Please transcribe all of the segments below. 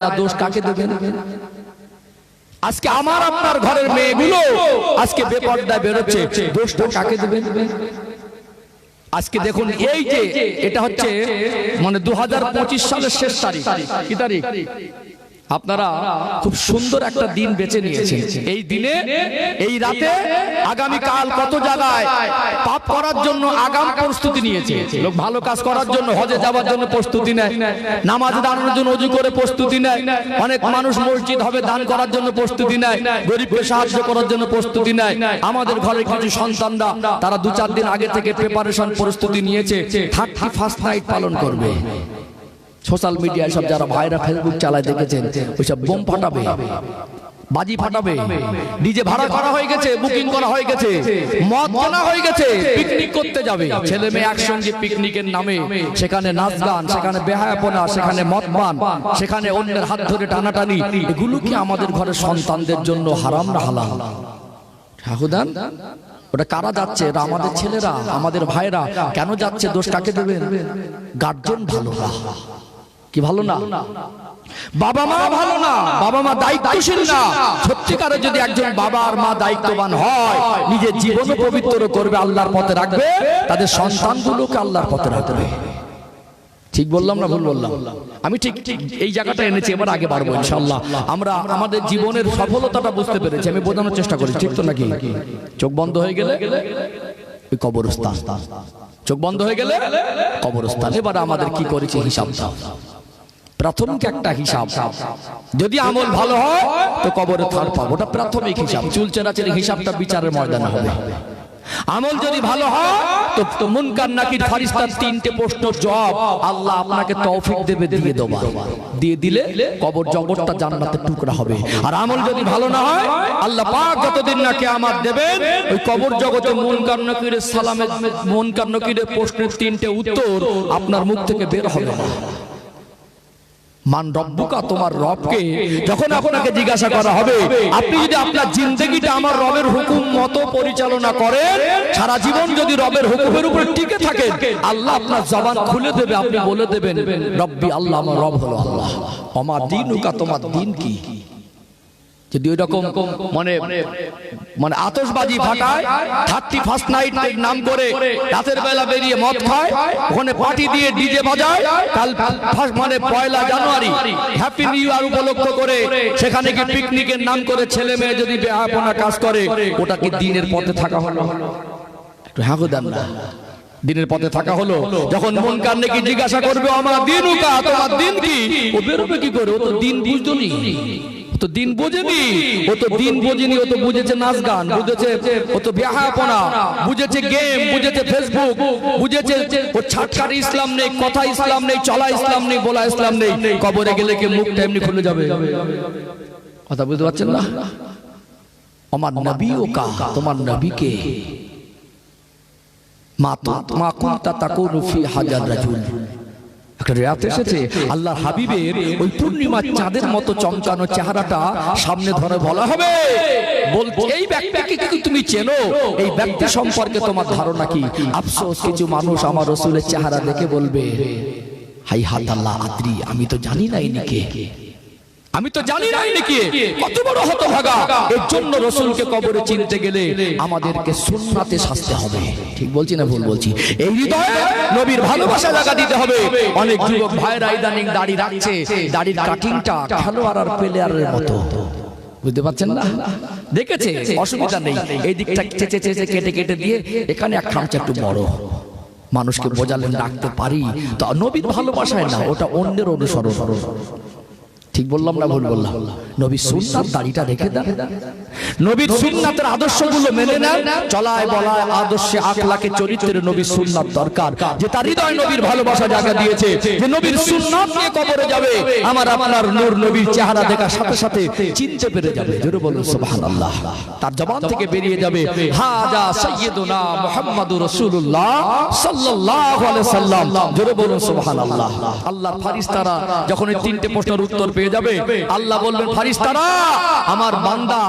দোষ কাকে দেবেন? আজকে আমার আপনার ঘরের মেয়েগুলো আজকে বেপর্দায় বেরোচ্ছে, দোষটা কাকে দেবেন? আজকে দেখুন, এই যে এটা হচ্ছে মানে 2025 সালের শেষ তারিখ, কি তারিখ? আপনারা খুব সুন্দর একটা দিন বেছে নিয়েছেন। এই দিনে, এই রাতে, আগামী কাল কত জায়গায় পাপ করার জন্য আগাম প্রস্তুতি নিয়েছে লোক। ভালো কাজ করার জন্য, হজে যাওয়ার জন্য প্রস্তুতি নেয়, নামাজ দাঁড়ানোর জন্য ওযু করে প্রস্তুতি নেয়, অনেক মানুষ মসজিদ হবে দান করার জন্য প্রস্তুতি নেয়, গরিবকে সাহায্য করার জন্য প্রস্তুতি নেয়। আমাদের ঘরের কিছু সন্তানরা তারা 2-4 দিন আগে থেকে প্রিপারেশন প্রস্তুতি নিয়েছে, 31st নাইট পালন করবে। সোশ্যাল মিডিয়ায় সব যারা ভাইরা ফেসবুক চালায় দেখেছেন, ওইসব বোম ফাটাবে, বাজি ফাটাবে, ডিজে ভাড়া করা হয়ে গেছে, বুকিং করা হয়ে গেছে, মদ কেনা হয়ে গেছে, পিকনিক করতে যাবে ছেলে মেয়ে একসঙ্গে। পিকনিকের নামে সেখানে নাচ গান, সেখানে বেহায়াপনা, সেখানে মদ পান, সেখানে অন্যের হাত ধরে টানাটানি। এগুলো কি আমাদের ঘরের সন্তানদের জন্য হারাম না হালাল? ঠাকুরদান, ওটা কারা যাচ্ছে? এটা আমাদের ছেলেরা, আমাদের ভাইরা। কেন যাচ্ছে? দোষ কাকে দেবেন? গার্জেন ভালো না, কি ভালো না? বাবা মা ভালো না, বাবা মা দায়িত্বশীল না। সত্যিকারে যদি একজন বাবা আর মা দায়িত্ববান হয়, নিজের জীবন পবিত্র করবে, আল্লাহর পথে রাখবে, তাদের সন্তানগুলোকে আল্লাহর পথে রাখবে। ঠিক বললাম না ভুল বললাম? আমি ঠিক এই জায়গাটা এনেছি, এবার আগে বাড়বো ইনশাআল্লাহ। আমরা আমাদের জীবনের সফলতাটা বুঝতে পেরেছি, আমি বোঝানোর চেষ্টা করি, ঠিক তো নাকি? চোখ বন্ধ হয়ে গেলে ওই কবরস্থান, চোখ বন্ধ হয়ে গেলে কবরস্থান। এবার আমাদের কি করেছি হিসাবটা, প্রাথমিক একটা হিসাব। যদি আমল ভালো হয় তো কবরে থার পাবো, ওটা প্রাথমিক হিসাব। চুলচেরাচেরি হিসাবটা বিচারের ময়দানে হবে। আমল যদি ভালো হয় তো মুনকার নাকির ফারিস্তার 3টে প্রশ্নের জবাব আল্লাহ আপনাকে তৌফিক দেবে, দিয়ে দেবো, দিয়ে দিলে কবর জগৎটা জান্নাতের টুকরা হবে। আর আমল যদি ভালো না হয়, আল্লাহ পাক যতদিন না কিয়ামত দেবেন, ওই কবর জগতে মুনকার নাকিরের সালামের, মুনকার নাকিরের প্রশ্নের 3টে উত্তর আপনার মুখ থেকে বের হবে না। মান রব্বুকা, তোমার রবকে যখন আপনাকে জিজ্ঞাসা করা হবে, আপনি যদি আপনার জিন্দেগিটা আমার রবের হুকুম মতো পরিচালনা করেন, সারা জীবন যদি রবের হুকুমের উপর টিকে থাকেন, আল্লাহ আপনার জবান খুলে দেবে, আপনি বলে দেবেন রব্বি আল্লাহ, আমার রব হলো আল্লাহ। ওমা দীনুকা, তোমার দিন কি? যদি ওই রকম মানে মানে আতশবাজি ফাটায়, 31st নাইট নাম করে রাতের বেলা বেরিয়ে মদ খায়, ওখানে পার্টি দিয়ে ডিজে বাজায়, কাল মানে 1 জানুয়ারি হ্যাপি নিউ ইয়ার উপলক্ষ করে সেখানে কি পিকনিকের নাম করে ছেলে মেয়ে যদি বেহায়াপনা কাজ করে, ওটা কি দিনের পথে থাকা হলো? একটু হ্যাঁ দেন না, দিনের পথে থাকা হলো? যখন মুনকার নাকির জিজ্ঞাসা করবে আমার দিনুকা, তোমার দিন কি, ও বেরোবে কি করে? ও তো দিন বুঝতনি, তো দিন বোঝেনি, ও তো দিন বোঝেনি, ও তো বুঝেছে নাচ গান, বুঝেছে ও তো বেহায়াপনা, বুঝেছে গেম, বুঝেছে ফেসবুক, বুঝেছে ও ছাটকার ইসলাম নেই, কথা ইসলাম নেই, চলা ইসলাম নেই, বলা ইসলাম নেই। কবরে গেলে কি মুখটা এমনি খুলে যাবে? কথা বুঝতে পারছেন না? আমার নবী ও কা, তোমার নবীকে মা কুনতা তাকুনু ফি হাজার রাজুল। একটা রাত এসেছে, আল্লাহর হাবিবের ওই পূর্ণিমার চাঁদের মতো চমকানো চেহারাটা সামনে ধরে বলা হবে, বলতে এই ব্যক্তিকে কি তুমি চেনো? এই ব্যক্তি সম্পর্কে তোমার ধারণা কি? আফসোস, কিছু মানুষ আমার রাসূলের চেহারা দেখে বলবে হাই হাত আল্লাহ আদ্রি, আমি তো জানি না ইনি কে, আমি তো জানি না ইনি কে। কত বড় হতভাগা! এর জন্য রাসূলকে কবরে চিনতে গেলে আমাদেরকে সুন্নাতে সাজতে হবে। ঠিক বলছি না ভুল বলছি? এই হৃদয়ে নবীর ভালোবাসা জায়গা দিতে হবে। অনেক যুবক ভাইরা ইদানিং দাড়ি রাখছে, দাড়ির কাটিংটা খেলোয়াড় আর প্লেয়ারের মতো, বুঝতে পারছেন না? দেখেছে, অসুবিধা নেই, এই দিকটা চেচে চেচে কেটে কেটে দিয়ে এখানে এক খামচা একটু বড়, মানুষকে বোঝালেন রাখতে পারি, তো নবীর ভালোবাসায় না, ওটা অন্যের অনুসরণ। ঠিক বললাম না ভুল বললাম? নবীর সুন্নাত দাড়িটা রেখে দেন, নবীর সুন্নাতের আদর্শগুলো মেনে নেন, চলায় বলায় আদর্শে আখলাকে চরিত্রের নবীর সুন্নাত দরকার। যে তার হৃদয় নবীর ভালোবাসা জায়গা দিয়েছে, যে নবীর সুন্নাত নিয়ে কবরে যাবে, আমার আপনার নূর নবীর চেহারা দেখার সাথে সাথে চিনতে পেরে যাবে। জোরে বলুন সুবহানাল্লাহ। তার জবান থেকে বেরিয়ে যাবে হাজা সাইয়্যিদুনা মুহাম্মাদুর রাসূলুল্লাহ সাল্লাল্লাহু আলাইহি সাল্লাম। জোরে বলুন সুবহানাল্লাহ। আল্লাহর ফেরেশতারা যখন এই 3টে প্রশ্নের উত্তর পেয়ে যাবে, আল্লাহ বলবেন ফেরেশতারা, আমার বান্দা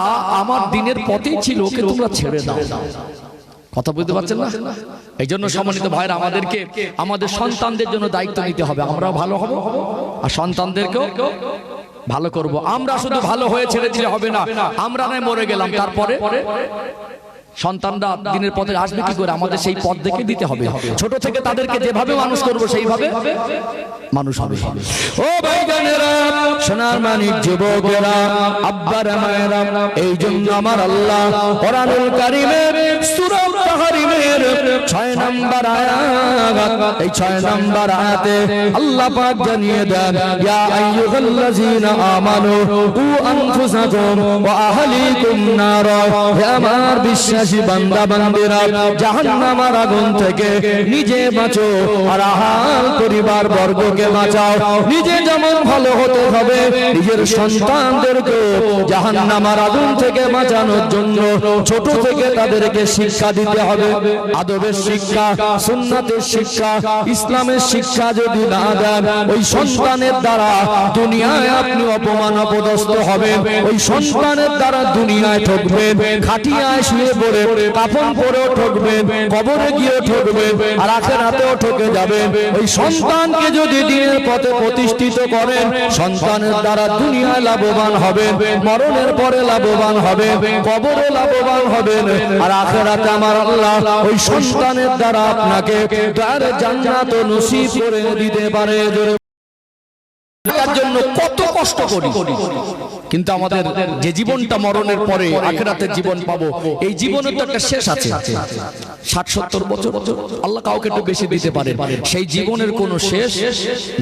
আমার দিনের পথেই ছিল, ওকে তোমরা ছেড়ে দাও। কথা বুঝতে পারছেন না? এই জন্য সম্মানিত ভাইরা, আমাদেরকে আমাদের সন্তানদের জন্য দায়িত্ব নিতে হবে। আমরাও ভালো হব আর সন্তানদেরকেও ভালো করব। আমরা শুধু ভালো হয়ে ছেড়ে দিলে হবে না, আমরা নয় মরে গেলাম, তারপরে সন্তানরা দিনের পথে আসবে কি করে? আমাদের সেই পথ দেখে দিতে হবে। ছোট থেকে তাদেরকে যেভাবে মানুষ করব সেইভাবে মানুষ হবে। ও ভাইজানেরা, সোনার মানিক যুবকেরা, আব্বারা মায়েরা, এই জন্য আমার আল্লাহ কোরআনুল কারীমের সূরা তাহরিমের 6 নম্বর আয়াত, এই 6 নম্বর আয়াতে আল্লাহ পাক জানিয়ে দেন, ইয়া আইয়ুহাল্লাযীনা আমানু কু আনফুসাকুম ওয়া আহলিকুম নারা, হে আমার বিশ্বাসী বান্দা বান্দীরা, জাহান্নামের আগুন থেকে নিজে বাঁচো আর আহাল পরিবার বর্গকে বাঁচাও। নিজে যেমন ভালো হতে হবে, নিজের সন্তানদেরকে জাহান্নামের আগুন থেকে বাঁচানোর জন্য ছোট থেকে তাদেরকে শিক্ষা দিতে হবে। আদবের শিক্ষা, সুন্নাতের শিক্ষা, ইসলামের শিক্ষা যদি না দেন, ওই সন্তানের দ্বারা দুনিয়ায় আপনি অপমান অপদস্থ হবেন, ওই সন্তানের দ্বারা দুনিয়ায় ঠকবেন, খাটিয়ায় শুয়ে পড়ে কাফন পরেও ঠকবেন, কবরে গিয়ে ঠকবেন, আর আখিরাতেও ঠকে যাবেন। ওই সন্তানকে যদি দিনের পথে প্রতিষ্ঠিত করেন, সন্তানের দ্বারা দুনিয়ায় লাভবান হবেন, মরণের পরে লাভবান হবেন, কবরে লাভবান হবেন, আর আখিরাতে আমার আল্লাহ ওই সন্তানের দ্বারা আপনাকে তার জান্নাত নসিব করে দিতে পারে। তার জন্য কত কষ্ট করি, কিন্তু আমাদের যে জীবনটা মরণের পরে আখিরাতের জীবন পাবো, এই জীবনের তো একটা শেষ আছে। 60-70 বছর আল্লাহ কাউকে একটু বেশি দিতে পারে, সেই জীবনের কোনো শেষ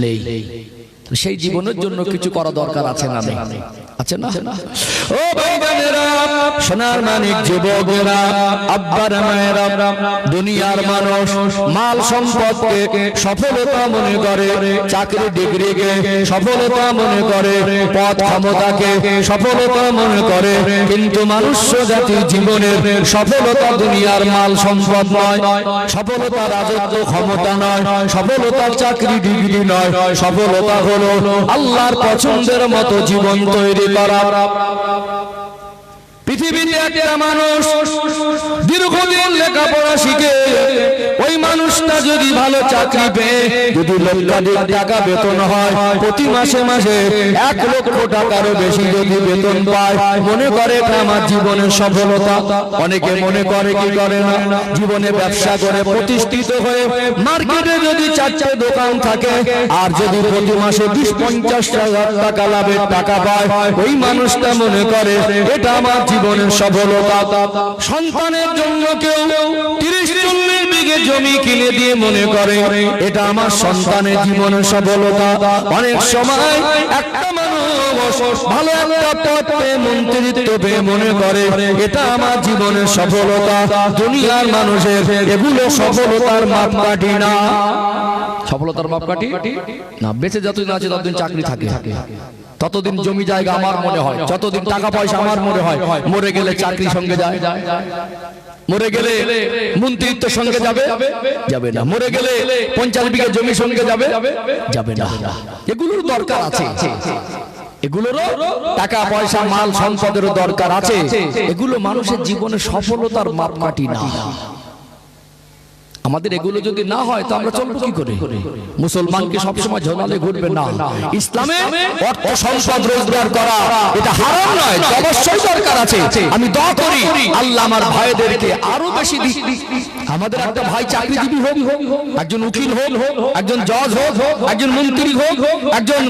নেই। সেই জীবনের জন্য কিছু করা দরকার আছে না? নেই, আছে না? ও ভাইজানেরা, সোনার মানিক যুবকেরা, আব্বারা মায়েরা, দুনিয়ার মানুষ মাল সম্পদকে সফলতা মনে করে, চাকরি ডিগ্রিকে সফলতা মনে করে, পদ ক্ষমতাকে সফলতা মনে করে, কিন্তু মনুষ্য জাতির জীবনের সফলতা দুনিয়ার মাল সম্পদ নয়, সফলতা রাজত্ব ক্ষমতা নয়, সফলতা চাকরি ডিগ্রি নয়, সফলতা হলো আল্লাহর পছন্দের মতো জীবন তৈরি করা। পৃথিবীতে একটা মানুষ দীর্ঘদিন লেখাপড়া শিখে ওই মানুষটা যদি ভালো চাকরি পেয়ে, যদি লক্ষাধিক টাকা বেতন হয়, প্রতি মাসে মাসে 1 লক্ষ টাকারও বেশি যদি বেতন পায়, মনে করে এটা আমার জীবনের সফলতা। অনেকে মনে করে, কি করে না, জীবনে ব্যবসা করে প্রতিষ্ঠিত হয়ে মার্কেটে যদি 4টা দোকান থাকে, আর যদি প্রতি মাসে 20-50 হাজার টাকা লাভের টাকা পায়, ওই মানুষটা মনে করে এটা আমার জীবনের সফলতা। সন্তানের জন্য কেউ 30-40 বিঘে জমি কিনে দিয়ে মনে করে এটা আমার সন্তানের জীবনের সফলতা। অনেক সময় একটা মানুষ ভালো একটা পদ পেয়ে, মন্ত্রিত্ব পেয়ে মনে করে এটা আমার জীবনের সফলতা। দুনিয়ার মানুষের এগুলো সফলতার মাপকাঠি না। সফলতার মাপকাঠি না। বেঁচে যতদিন আছে ততদিন চাকরি থাকে, ততদিন জমি জায়গা আমার মনে হয়, যতদিন টাকা পয়সা আমার মনে হয়। মরে গেলে চাকরি সঙ্গে যায়, মরে গেলে মন্ত্রিত্বের সঙ্গে যাবে যাবে না, মরে গেলে 50 বিঘা জমি সঙ্গে যাবে যাবে না। এগুলোর দরকার আছে, এগুলোরও টাকা পয়সা মাল সম্পদেরও দরকার আছে। এগুলো মানুষের জীবনে সফলতার মাপকাঠি না। আমাদের এগুলো যদি না হয় তো আমরা চলবো কি করে? মুসলমানকে সবসময় ঝোলালে ঘুরবে না। ইসলামে অর্থ সম্পদ রোজগার করা এটা হারাম নয়, অবশ্যই দরকার আছে। আমি দোয়া করি আল্লাহ আমার ভাইদেরকে আরো বেশি দিক। আমাদের একটা ভাই চাকরিজীবী হোক, একজন উকিল হোক, একজন জজ হোক, একজন মন্ত্রী হোক, একজন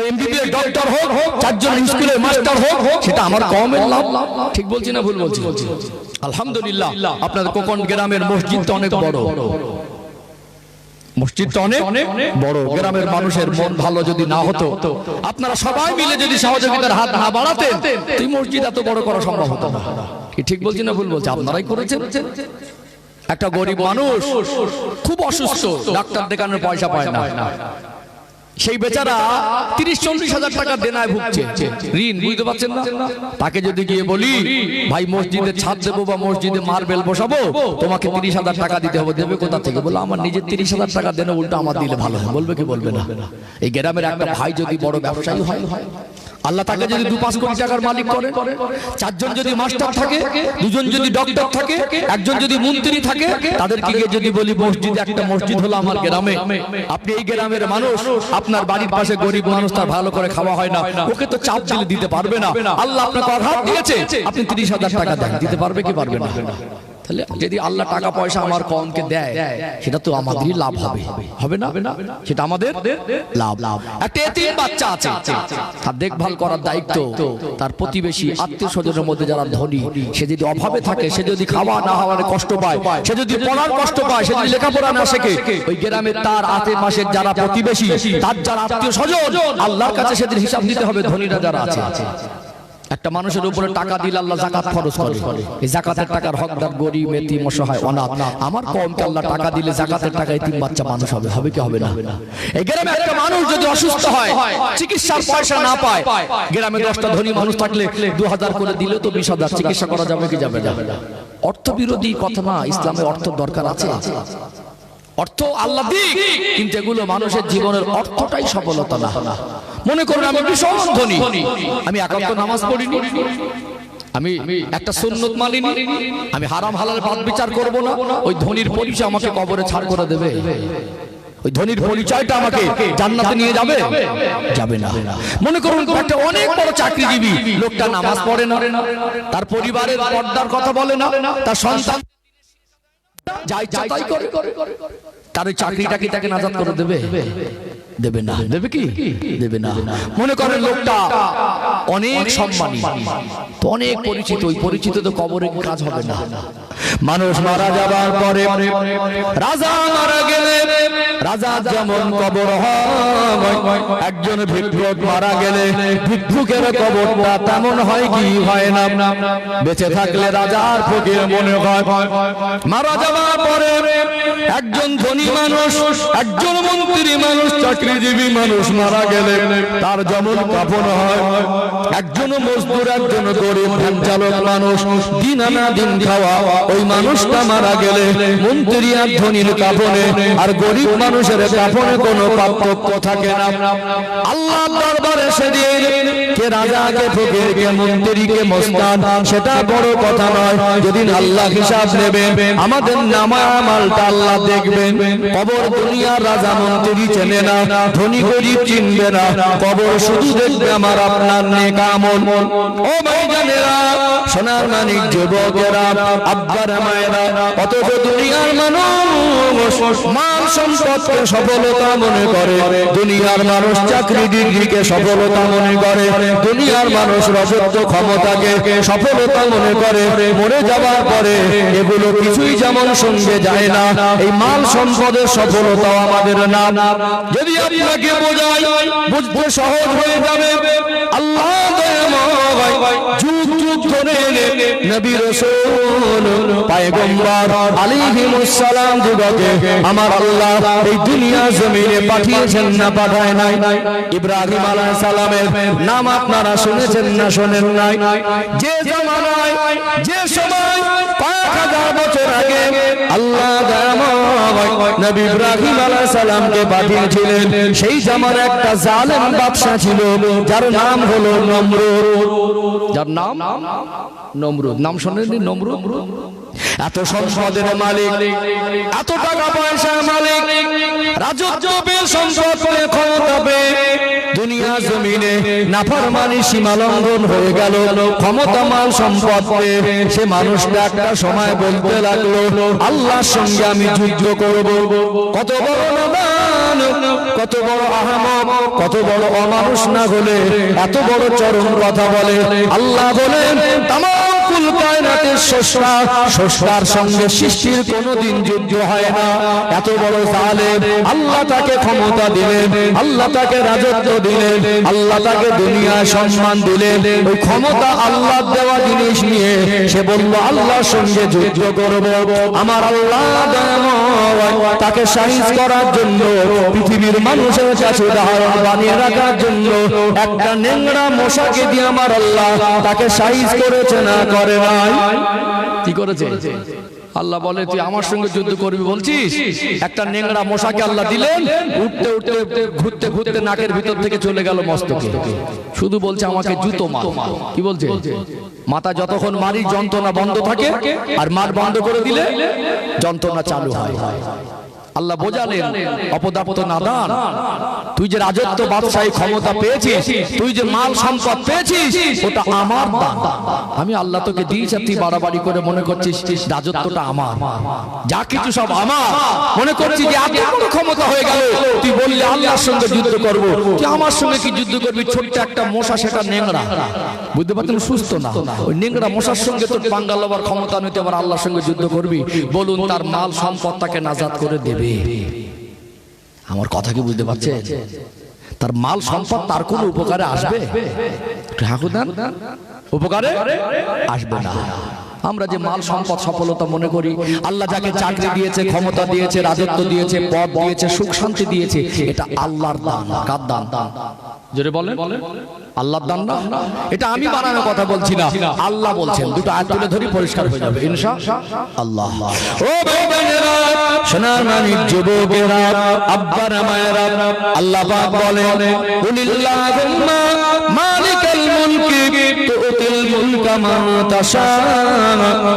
এমবিবিএস ডক্টর হোক, 4জন স্কুলের মাস্টার হোক, সেটা আমার কমের লাভ। ঠিক বলছি না ভুল বলছি? আলহামদুলিল্লাহ, আপনাদের কোকন গ্রামের মসজিদটা অনেক বড়, মসজিদটা অনেক বড়। গ্রামের মানুষের মন ভালো যদি না হতো, আপনারা সবাই মিলে যদি সহযোগিতার হাত না বাড়াতেন, এই মসজিদ এত বড় করা সম্ভব হতো না। কি ঠিক বলছি না ভুল বলছি? আপনারাই করেছেন। একটা গরিব মানুষ খুব অসুস্থ, ডাক্তার দেখানোর পয়সা পায় না, সেই বেচারা 30-40 হাজার টাকা দেনায় ভুগছে, ঋণ, বুঝতে পারছেন না? তাকে যদি গিয়ে বলি ভাই মসজিদে ছাদ দেবো বা মসজিদে মার্বেল বসাবো, তোমাকে 30 হাজার টাকা দিতে হবে, দেবে কোথা থেকে? বলে আমার নিজের 30 হাজার টাকা দেনা, উল্টো আমার দিলে ভালো হয়। বলবে কি বলবে না? এই গ্রামের একটা ভাই যদি বড় ব্যবসায়ী হয়, আল্লাহ তাকে যদি 2-5 কোটি টাকার মালিক করে, 4জন যদি মাস্টার থাকে, 2জন যদি ডক্টর থাকে, 1জন যদি মন্ত্রী থাকে, তাদেরকে গিয়ে যদি বলি মসজিদে একটা মসজিদ হলো আমার গ্রামে, আপনি এই গ্রামের মানুষ, আপনি আপনার বাড়ির পাশে গরিব মানুষ, তার ভালো করে খাওয়া হয় না, ওকে তো চাপ দিলে দিতে পারবে না। আল্লাহ আপনাকে অভাব দিয়েছে, আপনি 30,000 টাকা দেন, দিতে পারবে কি পারবে না? তাহলে যদি আল্লাহ টাকা পয়সা আমার কমকে দেয়, সেটা তো আমাদেরই লাভ হবে, হবে না? সেটা আমাদের লাভ। একটা এতিম বাচ্চা আছে, তার দেখভাল করার দায়িত্ব তার প্রতিবেশী আত্মীয় স্বজনের মধ্যে যারা ধনী, সে যদি অভাবে থাকে, সে যদি খাওয়া না হওয়ার কষ্ট পায়, সে যদি পড়ার কষ্ট পায়, সে যদি লেখাপড়া না শেখে, ওই গ্রামের তার আশেপাশের যারা প্রতিবেশী, তার যারা আত্মীয় স্বজন, আল্লাহর কাছে সেদিন হিসাব দিতে হবে। ধনীরা যারা আছে, একটা মানুষের উপরে টাকা দিলে আল্লাহ যাকাত ফরজ করে, এই যাকাতের টাকার হকদার গরিব, এতিম, অসহায়, অনাথ। আমার কমকে আল্লাহ টাকা দিলে যাকাতের টাকা এতিম বাচ্চা মানুষ হবে, হবে কি হবে না? এই গ্রামে একটা মানুষ যদি অসুস্থ হয়, চিকিৎসার পয়সা না পায়, গ্রামে 10টা ধনী মানুষ থাকলে 2000 করে দিলে তো 20,000 চিকিৎসা করা যাবে কি যাবে না? অর্থ বিরোধী কথা না, ইসলামে অর্থ দরকার আছে। অর্থ আল্লাহ দিক, কিন্তু এগুলো মানুষের জীবনের অর্থটাই সফলতা না। মনে করুন আমি ভীষণ ধনী, আমি একান্ত নামাজ পড়িনি, আমি একটা সুন্নত মানিনি, আমি হারাম হালাল বাদ বিচার করব না, ওই ধনীর পরিচয় আমাকে কবরে ছাড় করে দেবে? ওই ধনীর পরিচয়টা আমাকে জান্নাতে নিয়ে যাবে? যাবে না। মনে করুন একটা অনেক বড় চাকরিজীবী, লোকটা নামাজ পড়ে না, তার পরিবারের পর্দার কথা বলে না, তার সন্তান যাই তাই করে, তার ওই চাকরিটা কি তাকে নাজাত করে দেবে? দেবে না। দেবে কি? দেবে না। মনে করেন লোকটা অনেক সম্মানী, তো অনেক পরিচিত, ওই পরিচিত তো কবরে কাজ হবে না। মানুষ মারা যাবার পরে, রাজা মারা গেলে রাজা যেমন কবর হয়, একজন ভিক্ষুক মারা গেলে ভিক্ষুকের কবরটা তেমন হয় কি হয় না? বেঁচে থাকলে রাজার ফকির মনে হয়। মারা যাবার পরে একজন ধনী মানুষ, একজন মন্ত্রী মানুষ, চাকরিজীবী মানুষ মারা গেলে তার যেমন কাফন হয়। একজন মজদুর, একজন গরিব ভ্যান চালক মানুষ, দিন আনা দিন খাওয়া, ওই মানুষটা মারা গেলে মন্ত্রী আর ধনীর কাফনে আর গরিব মানুষের কাফনে কোনো পার্থক্য থাকে না। আল্লাহ দরবারে সেদিন কে রাজা, কে ফকির, কে মন্ত্রী, কে মস্তান, সেটা বড় কথা নয়। যেদিন আল্লাহ হিসাব নেবেন, আমাদের নামা আমলটা আল্লাহ দেখবেন। কবর দুনিয়ার রাজা মন্ত্রী চেনে না, ধনী গরিব চিনবে না, কবর শুধু দেখবে আমার আপনার নেক আমল। ও ভাইজানেরা, সোনার মানিক যুবকেরা, আব্বার মায়েরা, অথচ দুনিয়ার মানুষ মাল সম্পদকে সফলতা মনে করে, দুনিয়ার মানুষ চাকরি ডিগ্রিকে সফলতা মনে করে, দুনিয়ার মানুষ রাজত্ব ক্ষমতাকে সফলতা মনে করে। মরে যাবার পরে এগুলো কিছুই যেমন সঙ্গে যায় না, এই মাল সম্পদের সফলতাও আমাদের না। যদি আপনাকে বোঝাই, বুঝতে সহজ হয়ে যাবে। আল্লাহ দয়াময়, যুগ যুগ ধরে নবী রাসূল পয়গম্বর আলাইহিমুস সালাম যুগকে আমার আল্লাহ এই দুনিয়া জমিনে পাঠিয়েছেন না পাঠায় নাই? ইব্রাহিম আলাইহিস সালামের নাম আপনারা শুনেছেন না শোনেন নাই? যে জামানায়, যে সময় কয়েক হাজার বছর আগে আল্লাহ দয়াময় নবী ইব্রাহিম আলাইহিস সালামকে পাঠিয়েছিলেন, সেই জামানায় একটা জালেম বাদশা ছিল, যার নাম হলো নমরুদ। যার নাম নমরুদ। নাম শোনেননি? নমরুদ। এত সম্পদের মালিক, এত টাকা পয়সার মালিক, রাজত্ব পেয়ে, সম্পদ পেয়ে, ক্ষমতা পেয়ে, দুনিয়া জমিনে নাফরমানি সীমা লঙ্ঘন হয়ে গেল। ক্ষমতা, মাল, সম্পদ পেয়ে সে মানুষটা একটা সময় বলতে লাগলো, আল্লাহর সঙ্গে আমি যুদ্ধ করব। কত বড় নাদান, কত বড় আহমক, কত বড় অমানুষ না হলে এত বড় চরম কথা বলে। আল্লাহ বলেন, তামাম কুল কায়নাতের স্রষ্টা, স্রষ্টার সঙ্গে সৃষ্টির কোনোদিন যুদ্ধ হয় না। এত বড় জালেম, আল্লাহ তাকে ক্ষমতা দিলেন, আল্লাহ তাকে রাজত্ব দিলেন, আল্লাহ তাকে দুনিয়ায় সম্মান দিলেন। ওই ক্ষমতা আল্লাহ দেওয়া জিনিস নিয়ে সে বলল আল্লাহর সঙ্গে যুদ্ধ করব। আমার আল্লাহ তাকে সাহিজ করার জন্য, পৃথিবীর মানুষের কাছে উদাহরণ বানিয়ে রাখার জন্য একটা নেংড়া মশাকে দিয়ে আমার আল্লাহ তাকে সাহিজ করেছে না করে নাই? কি করেছে? আল্লাহ বলে, তুই আমার সঙ্গে যুদ্ধ করবি বলছিস? একটা নেংড়া মশাকে আল্লাহ দিলেন, উঠতে উঠতে ঘুরতে ঘুরতে নাকের ভিতর থেকে চলে গেল মস্তকে। শুধু বলছে আমাকে জুতো মার। কি বলছে? মাথা যতক্ষণ মারি যন্ত্রণা বন্ধ থাকে, আর মার বন্ধ করে দিলে যন্ত্রণা চালু হয়। আল্লাহ বোঝালেন অপদার্থ নাদান, তুই যে রাজত্ব বাদশাহী ক্ষমতা পেয়েছিস, তুই যে মাল সম্পদ পেয়েছিস, ওটা আমার দান। আমি আল্লাহ তোকে দিয়েছি, তুই বাড়াবাড়ি করে মনে করছিস রাজত্বটা আমার, যা কিছু সব আমার, মনে করছিস যে এত বড় ক্ষমতা হয়ে গেল। তুই বললি আল্লাহর সঙ্গে যুদ্ধ করব, তুই আমার সঙ্গে কি যুদ্ধ করবি? ছোট্ট একটা মশা, সেটা নেংড়া, বুঝতে পারছেন, সুস্থ না। ওই নেংড়া মশার সঙ্গে তোর পাঙ্গা লবার ক্ষমতা নিতে আবার আল্লাহর সঙ্গে যুদ্ধ করবি? বলুন, তার মাল সম্পদ তাকে নাজাত করে দেবে। আমার কথা কি বুঝতে পারছেন? তার মাল সম্পদ তার কোন উপকারে আসবে? ঠাকুরদান উপকারে আসবে না। আমরা যে মাল সম্পদ সফলতা মনে করি, আল্লাহ যাকে চাকরি দিয়েছে, ক্ষমতা দিয়েছে, রাজত্ব দিয়েছে, পদ দিয়েছে, সুখ শান্তি দিয়েছে, এটা আল্লাহর দান। কার দান? জোরে বলেন, আল্লাহর দান না। এটা আমি বানানোর কথা বলছি না, আল্লাহ বলছেন। দুটো আয়াত তুলে ধরি, পরিষ্কার হয়ে যাবে ইনশাআল্লাহ। ও ভাইরা, সোনার মানিক যুবকেরা, আব্বারা মায়েরা, আল্লাহ পাক বলেন, কুলিল্লাহুম্মা মালিকাল মুলকি তুতিল মুলকা মান তাশা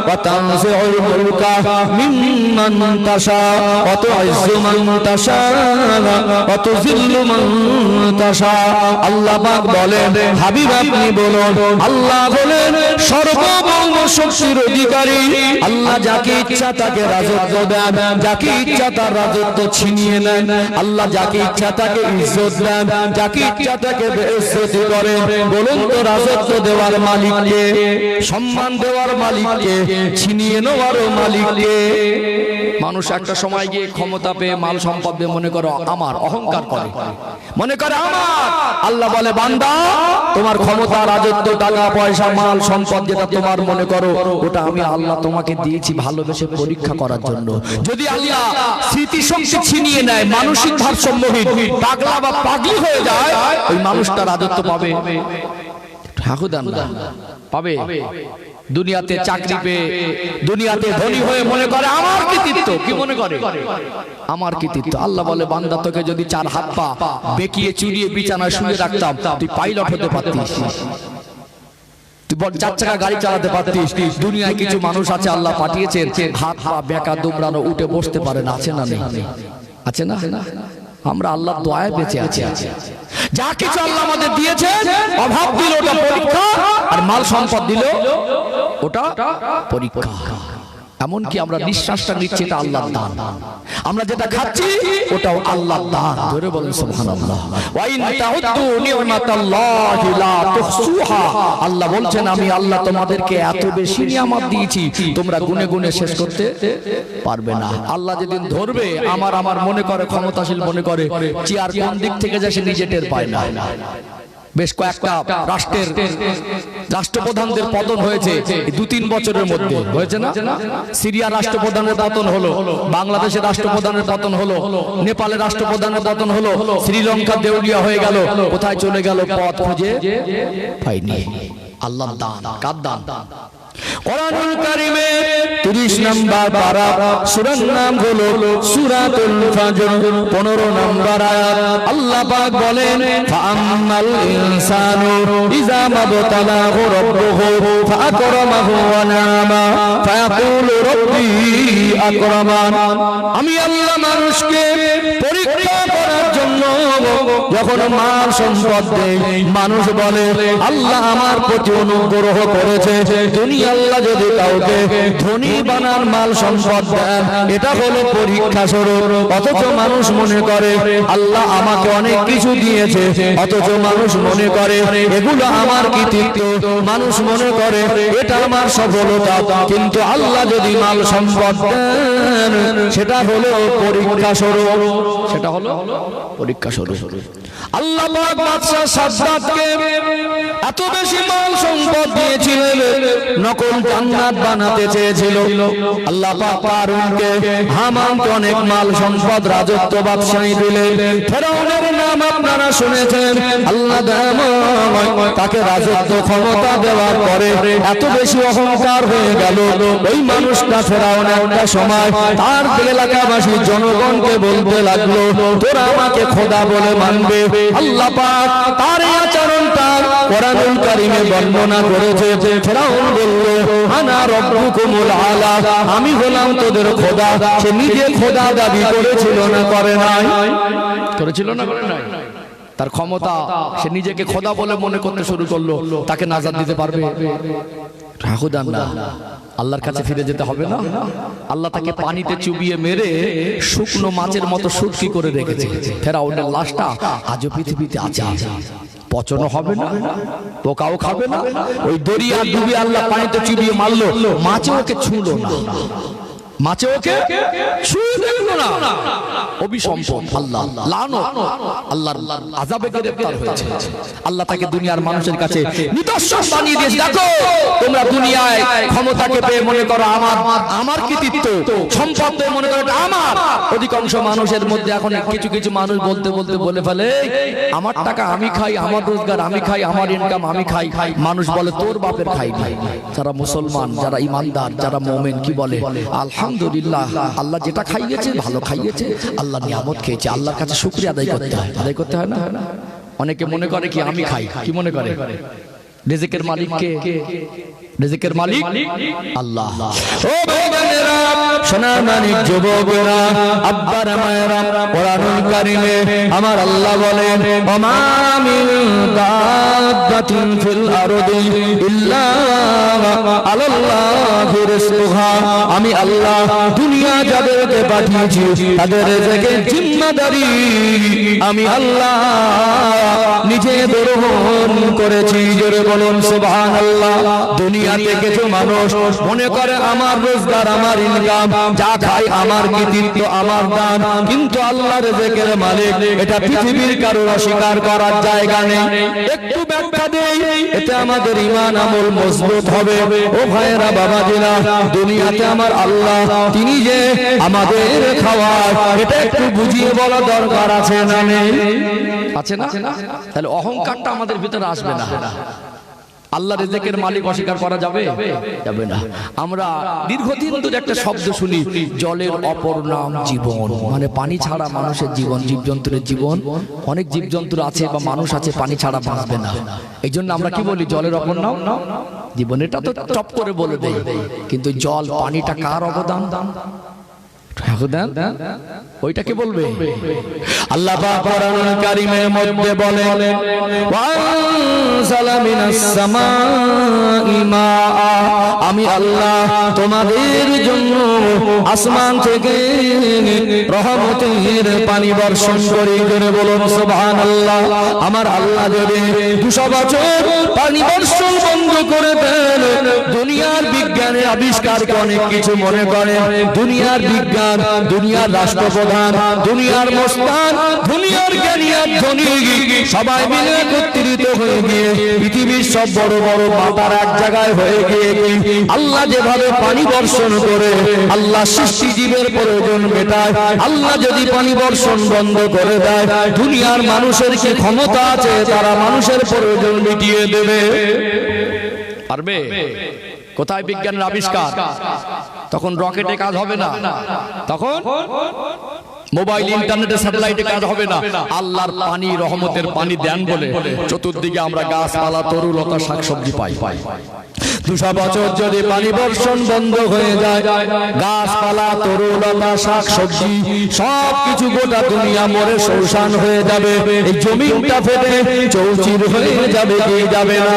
ওয়া তানজিউল মুলকা মিম্মান তাশা ওয়া তুইজ্জু মান তাশা ওয়া তুযিল্লু মান তাশা। আল্লাহ পাক বলেন, হাবিব আপনি বলুন, আল্লাহ বলেন সর্বভৌম শক্তির অধিকারী। আল্লাহ যাকে ইচ্ছা তাকে রাজত্ব দেন, যাকে ইচ্ছা তার রাজত্ব ছিনিয়ে নেন। আল্লাহ যাকে ইচ্ছা তাকে ইজ্জত দেন, যাকে ইচ্ছা তাকে বেইজ্জতি করেন। বলুন তো, রাজত্ব দেওয়ার মালিককে, সম্মান দেওয়ার মালিককে, ছিনিয়ে নেওয়ার মালিককে। মানুষ একটা সময় গিয়ে ক্ষমতা পেয়ে, মাল সম্পদ পেয়ে মনে করো আমার, অহংকার করে, মনে করে আমার। আল্লাহ বলে, বান্দা, তোমার ক্ষমতা, রাজত্ব, টাকা পয়সা, মাল সম্পদ যেটা তোমার মনে করো, ওটা আমি আল্লাহ তোমাকে দিয়েছি ভালোবেসে পরীক্ষা করার জন্য। যদি আল্লাহ স্মৃতিশক্তি ছিনিয়ে নেয়, মানসিক ভারসাম্যহীন, পাগলা বা পাগলি হয়ে যায়, ওই মানুষটা রাজত্ব পাবে? ঠাকুরদান পাবে? দুনিয়াতে চাকরি পেয়ে, দুনিয়াতে ধনী হয়ে মনে করে আমার কৃতিত্ব। কি মনে করে? আমার কৃতিত্ব। আল্লাহ বলে, বান্দা, তোকে যদি 4 হাত পা বেঁকিয়ে চুরিয়ে বিছানায় শুয়ে রাখতাম, তুই পাইলট হতে পারতিস, তুই 4 চাকা গাড়ি চালাতে পারতিস। দুনিয়ায় কিছু মানুষ আছে আল্লাহ পাঠিয়েছেন, হাত পা বেঁকা দুমড়ানো, উঠে বসতে পারে না। আছে না? নেই? আছে না? আমরা আল্লাহর দয়ায় বেঁচে আছি। যা কিছু আল্লাহ আমাদের দিয়েছে, অভাব দিল ওটা পরীক্ষা, আর মাল সম্পদ দিল ওটা পরীক্ষা। এমনকি আমরা নিঃশ্বাসটা নিচ্ছি, এটা আল্লাহর দান। আমরা যেটা খাচ্ছি, ওটাও আল্লাহর দান। ধরে বলেন সুবহানাল্লাহ। ওয়া ইন তাউদ্দু নি'মাতাল্লাহি লা তুহসুহা। আল্লাহ বলছেন, আমি আল্লাহ তোমাদেরকে এত বেশি নিয়ামত দিয়েছি, তোমরা গুনে গুনে শেষ করতে পারবে না। আল্লাহ যেদিন ধরবে, আমার মনে করে, ক্ষমতাশীল মনে করে, চেয়ার কোন দিক থেকে যায় সে নিজে টের পায় না। বেশ কয়েকটা রাষ্ট্রের রাষ্ট্রপ্রধানদের পতন হয়েছে 2-3 বছরের মধ্যে, হয়েছে না? সিরিয়া রাষ্ট্রপ্রধানের পতন হলো, বাংলাদেশের রাষ্ট্রপ্রধানের পতন হলো, নেপালের রাষ্ট্রপ্রধানের পতন হলো, শ্রীলঙ্কা দেউলিয়া হয়ে গেল। কোথায় চলে গেল? পথ খুঁজে পাইনি। আল্লাহর দান। কার দান? কোরআনুল কারীমে 30 নম্বর পারা, সূরার নাম হলো সূরাতুল ফজর, 15 নম্বর আয়াত। আল্লাহ পাক বলেন, ফাআম্মাল ইনসানু ইযা মাবতালাহু রাব্বুহু ফাআকরামাহু ওয়া নাআমা ফায়াকুলু রাব্বি আকরামান। আমি আল্লাহ মানুষকে পরীক্ষা করার জন্য যখন মাল সম্পদ দেই, মানুষ বলে আল্লাহ আমার প্রতি অনুগ্রহ করেছে। দুনিয়া আল্লাহ যদি কাউকে ধনী বানান, মাল সম্পদ দেন, এটা হলো পরীক্ষা স্বরূপ। অথচ মানুষ মনে করে আল্লাহ আমাকে অনেক কিছু দিয়েছে, অথচ মানুষ মনে করে এগুলো আমার কৃতিত্ব, মানুষ মনে করে এটা আমার সফলতা। কিন্তু আল্লাহ যদি মাল সম্পদ দেন, সেটা হলো পরীক্ষা স্বরূপ, সেটা হলো পরীক্ষা স্বরূপ। আল্লাহ পাক বাদশা সাদ্দাতকে এত বেশি মাল সম্পদ দিয়েছিলেন, নকল জান্নাত বানাতে চেয়েছিল। আল্লাহ পাক কারুনকে, হামানকে অনেক মাল সম্পদ, রাজত্ব, বাদশাহী দিলেন। ফেরাউনের নাম নাম আপনারা শুনেছেন, আল্লাহ দয়াময় তাকে রাজত্ব ক্ষমতা দেওয়ার পরে এত বেশি অহংকার হয়ে গেল, ওই মানুষটা ফেরাউন একটা সময় তার এলাকাবাসী জনগণকে বলতে লাগলো, তোরা আমাকে খোদা বলে মানবে। আল্লাহ পাক তার এই আচরণটা কোরআনুল কারীমে বর্ণনা করেছে। ফেরাউন বলল, আনা রব্বুকুমুল আলা, আমি হলাম তোদের খোদা। সে নিজে খোদা দাবি করেছিল না করে নাই? করেছিল না করে নাই? তার ক্ষমতা, সে নিজেকে খোদা বলে মনে করতে শুরু করলো। তাকে নাজাত দিতে পারবে? রাহুদান না, আল্লাহর কাছে ফিরে যেতে হবে না? আল্লাহ তাকে পানিতে চুবিয়ে মেরে শুকনো মাছের মতো শুটকি করে রেখেছে। ফেরাউনের লাশটা আজও পৃথিবীতে আছে, পচনও হবে না, পোকাও খাবে না। ওই দরিয়া ডুবিয়ে আল্লাহ পানিতে চুবিয়ে মারলো, মাছে ওকে ছুঁলো না, মাছে ওকে ছুঁয়ে দেখলো না। অভিসম্পদ আল্লাহ লানত, আল্লাহর আযাবে গ্রেফতার হয়েছে। আল্লাহ তাকে দুনিয়ার মানুষের কাছে নিদর্শন বানিয়ে দিয়েছে। দেখো, তোমরা দুনিয়ায় ক্ষমতাকে পেয়ে মনে করো আমার কৃতিত্ব, সম্পদ পেয়ে মনে করো এটা আমার। অধিকাংশ মানুষের মধ্যে এখন কিছু কিছু মানুষ বলতে বলতে বলে ফেলে, আমার টাকা আমি খাই, আমার রোজগার আমি খাই, আমার ইনকাম আমি খাই। মানুষ বলে তোর বাপের খাই ভাই। যারা মুসলমান, যারা ইমানদার, যারা মুমিন কি বলে? আলহামদুলিল্লাহ, আল্লাহ যেটা খাইয়েছে ভালো খাইয়েছে, আল্লাহ নিয়ামত খেয়েছে, আল্লাহর কাছে শুকরিয়া আদায় করতে হয়। আদায় করতে হয় না? অনেকে মনে করে কি আমি খাই, কি মনে করে? রিজিকের মালিক কে? রিজিকের মালিক আল্লাহ। ও ভাইরা, সোনার মানিক যুবকেরা, আব্বারা মায়েরা, কোরআনুল কারীমে আমার আল্লাহ বলেন, ওমা মিন দাব্বাতিন ফিল আরদি ইল্লা আলাল্লাহি রিজকুহা। আমি আল্লাহ দুনিয়া যাদেরকে পাঠিয়েছি তাদের রিজিকের জিম্মাদারি আমি আল্লাহ নিজে গ্রহণ করেছি। জোরে বলুন সুবহানাল্লাহ। দুনিয়াতে কিছু মানুষ মনে করে আমার রোজগার, আমার ইনকাম, যা খাই আমার কৃতিত্ব, আমার দান, কিন্তু আল্লাহর রিজিকের মালিক এটা পৃথিবীর কারোর অস্বীকার করার জায়গা নেই। একটু ব্যাখ্যা দেই, এতে আমাদের ঈমান আমল মজবুত হবে। ও ভাইরা বাবাজিরা, দুনিয়াতে আমার আল্লাহ তিনি যে আমাদের খাওয়ায়, এটা একটু বুঝিয়ে বলা দরকার আছে না? নেই? আছে না? তাহলে অহংকারটা আমাদের ভিতরে আসবে না। আল্লাহ রিজিকের মালিক অস্বীকার করা যাবে? যাবে না। আমরা দীর্ঘদিন ধরে একটা শব্দ শুনি, জলের অপর নাম জীবন। মানে পানি ছাড়া মানুষের জীবন, জীবজন্তুর জীবন। অনেক জীবজন্তু আছে বা মানুষ আছে পানি ছাড়া বাঁচবে না। এই জন্য আমরা কি বলি? জলের অপর নাম জীবন। এটা তো চপ করে বলে দেই, কিন্তু জল, পানিটা কার অবদান? ওইটাকে বলবে আল্লাহ পাক কোরআনুল কারীমের মধ্যে বলেন, ওয়ানজালা মিনাস সামাই মাআ। আমি আল্লাহ তোমাদের জন্য আসমান থেকে রহমতের পানি বর্ষণ করি। করে বলুন সুবহানাল্লাহ। আমার আল্লাহ যদি 200 বছর পানি বর্ষণ বন্ধ করে দেন, দুনিয়ার বিজ্ঞানের আবিষ্কারকে অনেক কিছু মনে করে, দুনিয়ার বিজ্ঞান, দুনিয়ার রাষ্ট্রপ্রধান, দুনিয়ার মস্তান, দুনিয়ার জ্ঞানী আর ধনী সবাই মিলে একত্রিত হয়ে গিয়ে পৃথিবীর সব বড় বড় মাতার এক জায়গায় হয়ে গিয়ে আল্লাহ যেভাবে পানি বর্ষণ করে আল্লাহ সৃষ্টি জীবের প্রয়োজন মেটায়, আল্লাহ যদি পানি বর্ষণ বন্ধ করে দেয়, দুনিয়ার মানুষের কি ক্ষমতা আছে তারা মানুষের প্রয়োজন মিটিয়ে দেবে? পারবে? কোথায় বিজ্ঞানের আবিষ্কার? তখন রকেটে কাজ হবে না, তখন মোবাইল, ইন্টারনেটে, স্যাটেলাইটে কাজ হবে না। আল্লাহর পানি, রহমতের পানি দেন বলে চতুর্দিকে আমরা গাছপালা, তরুলতা, শাকসবজি পাই। 200 বছর যদি পানি বর্ষণ বন্ধ হয়ে যায়, গাছপালা, তরুলতা, শাকসবজি সবকিছু গোটা দুনিয়া মরে শোষণ হয়ে যাবে। এই জমিনটা ফেটে চৌচির হয়ে যাবে, কি যাবে না?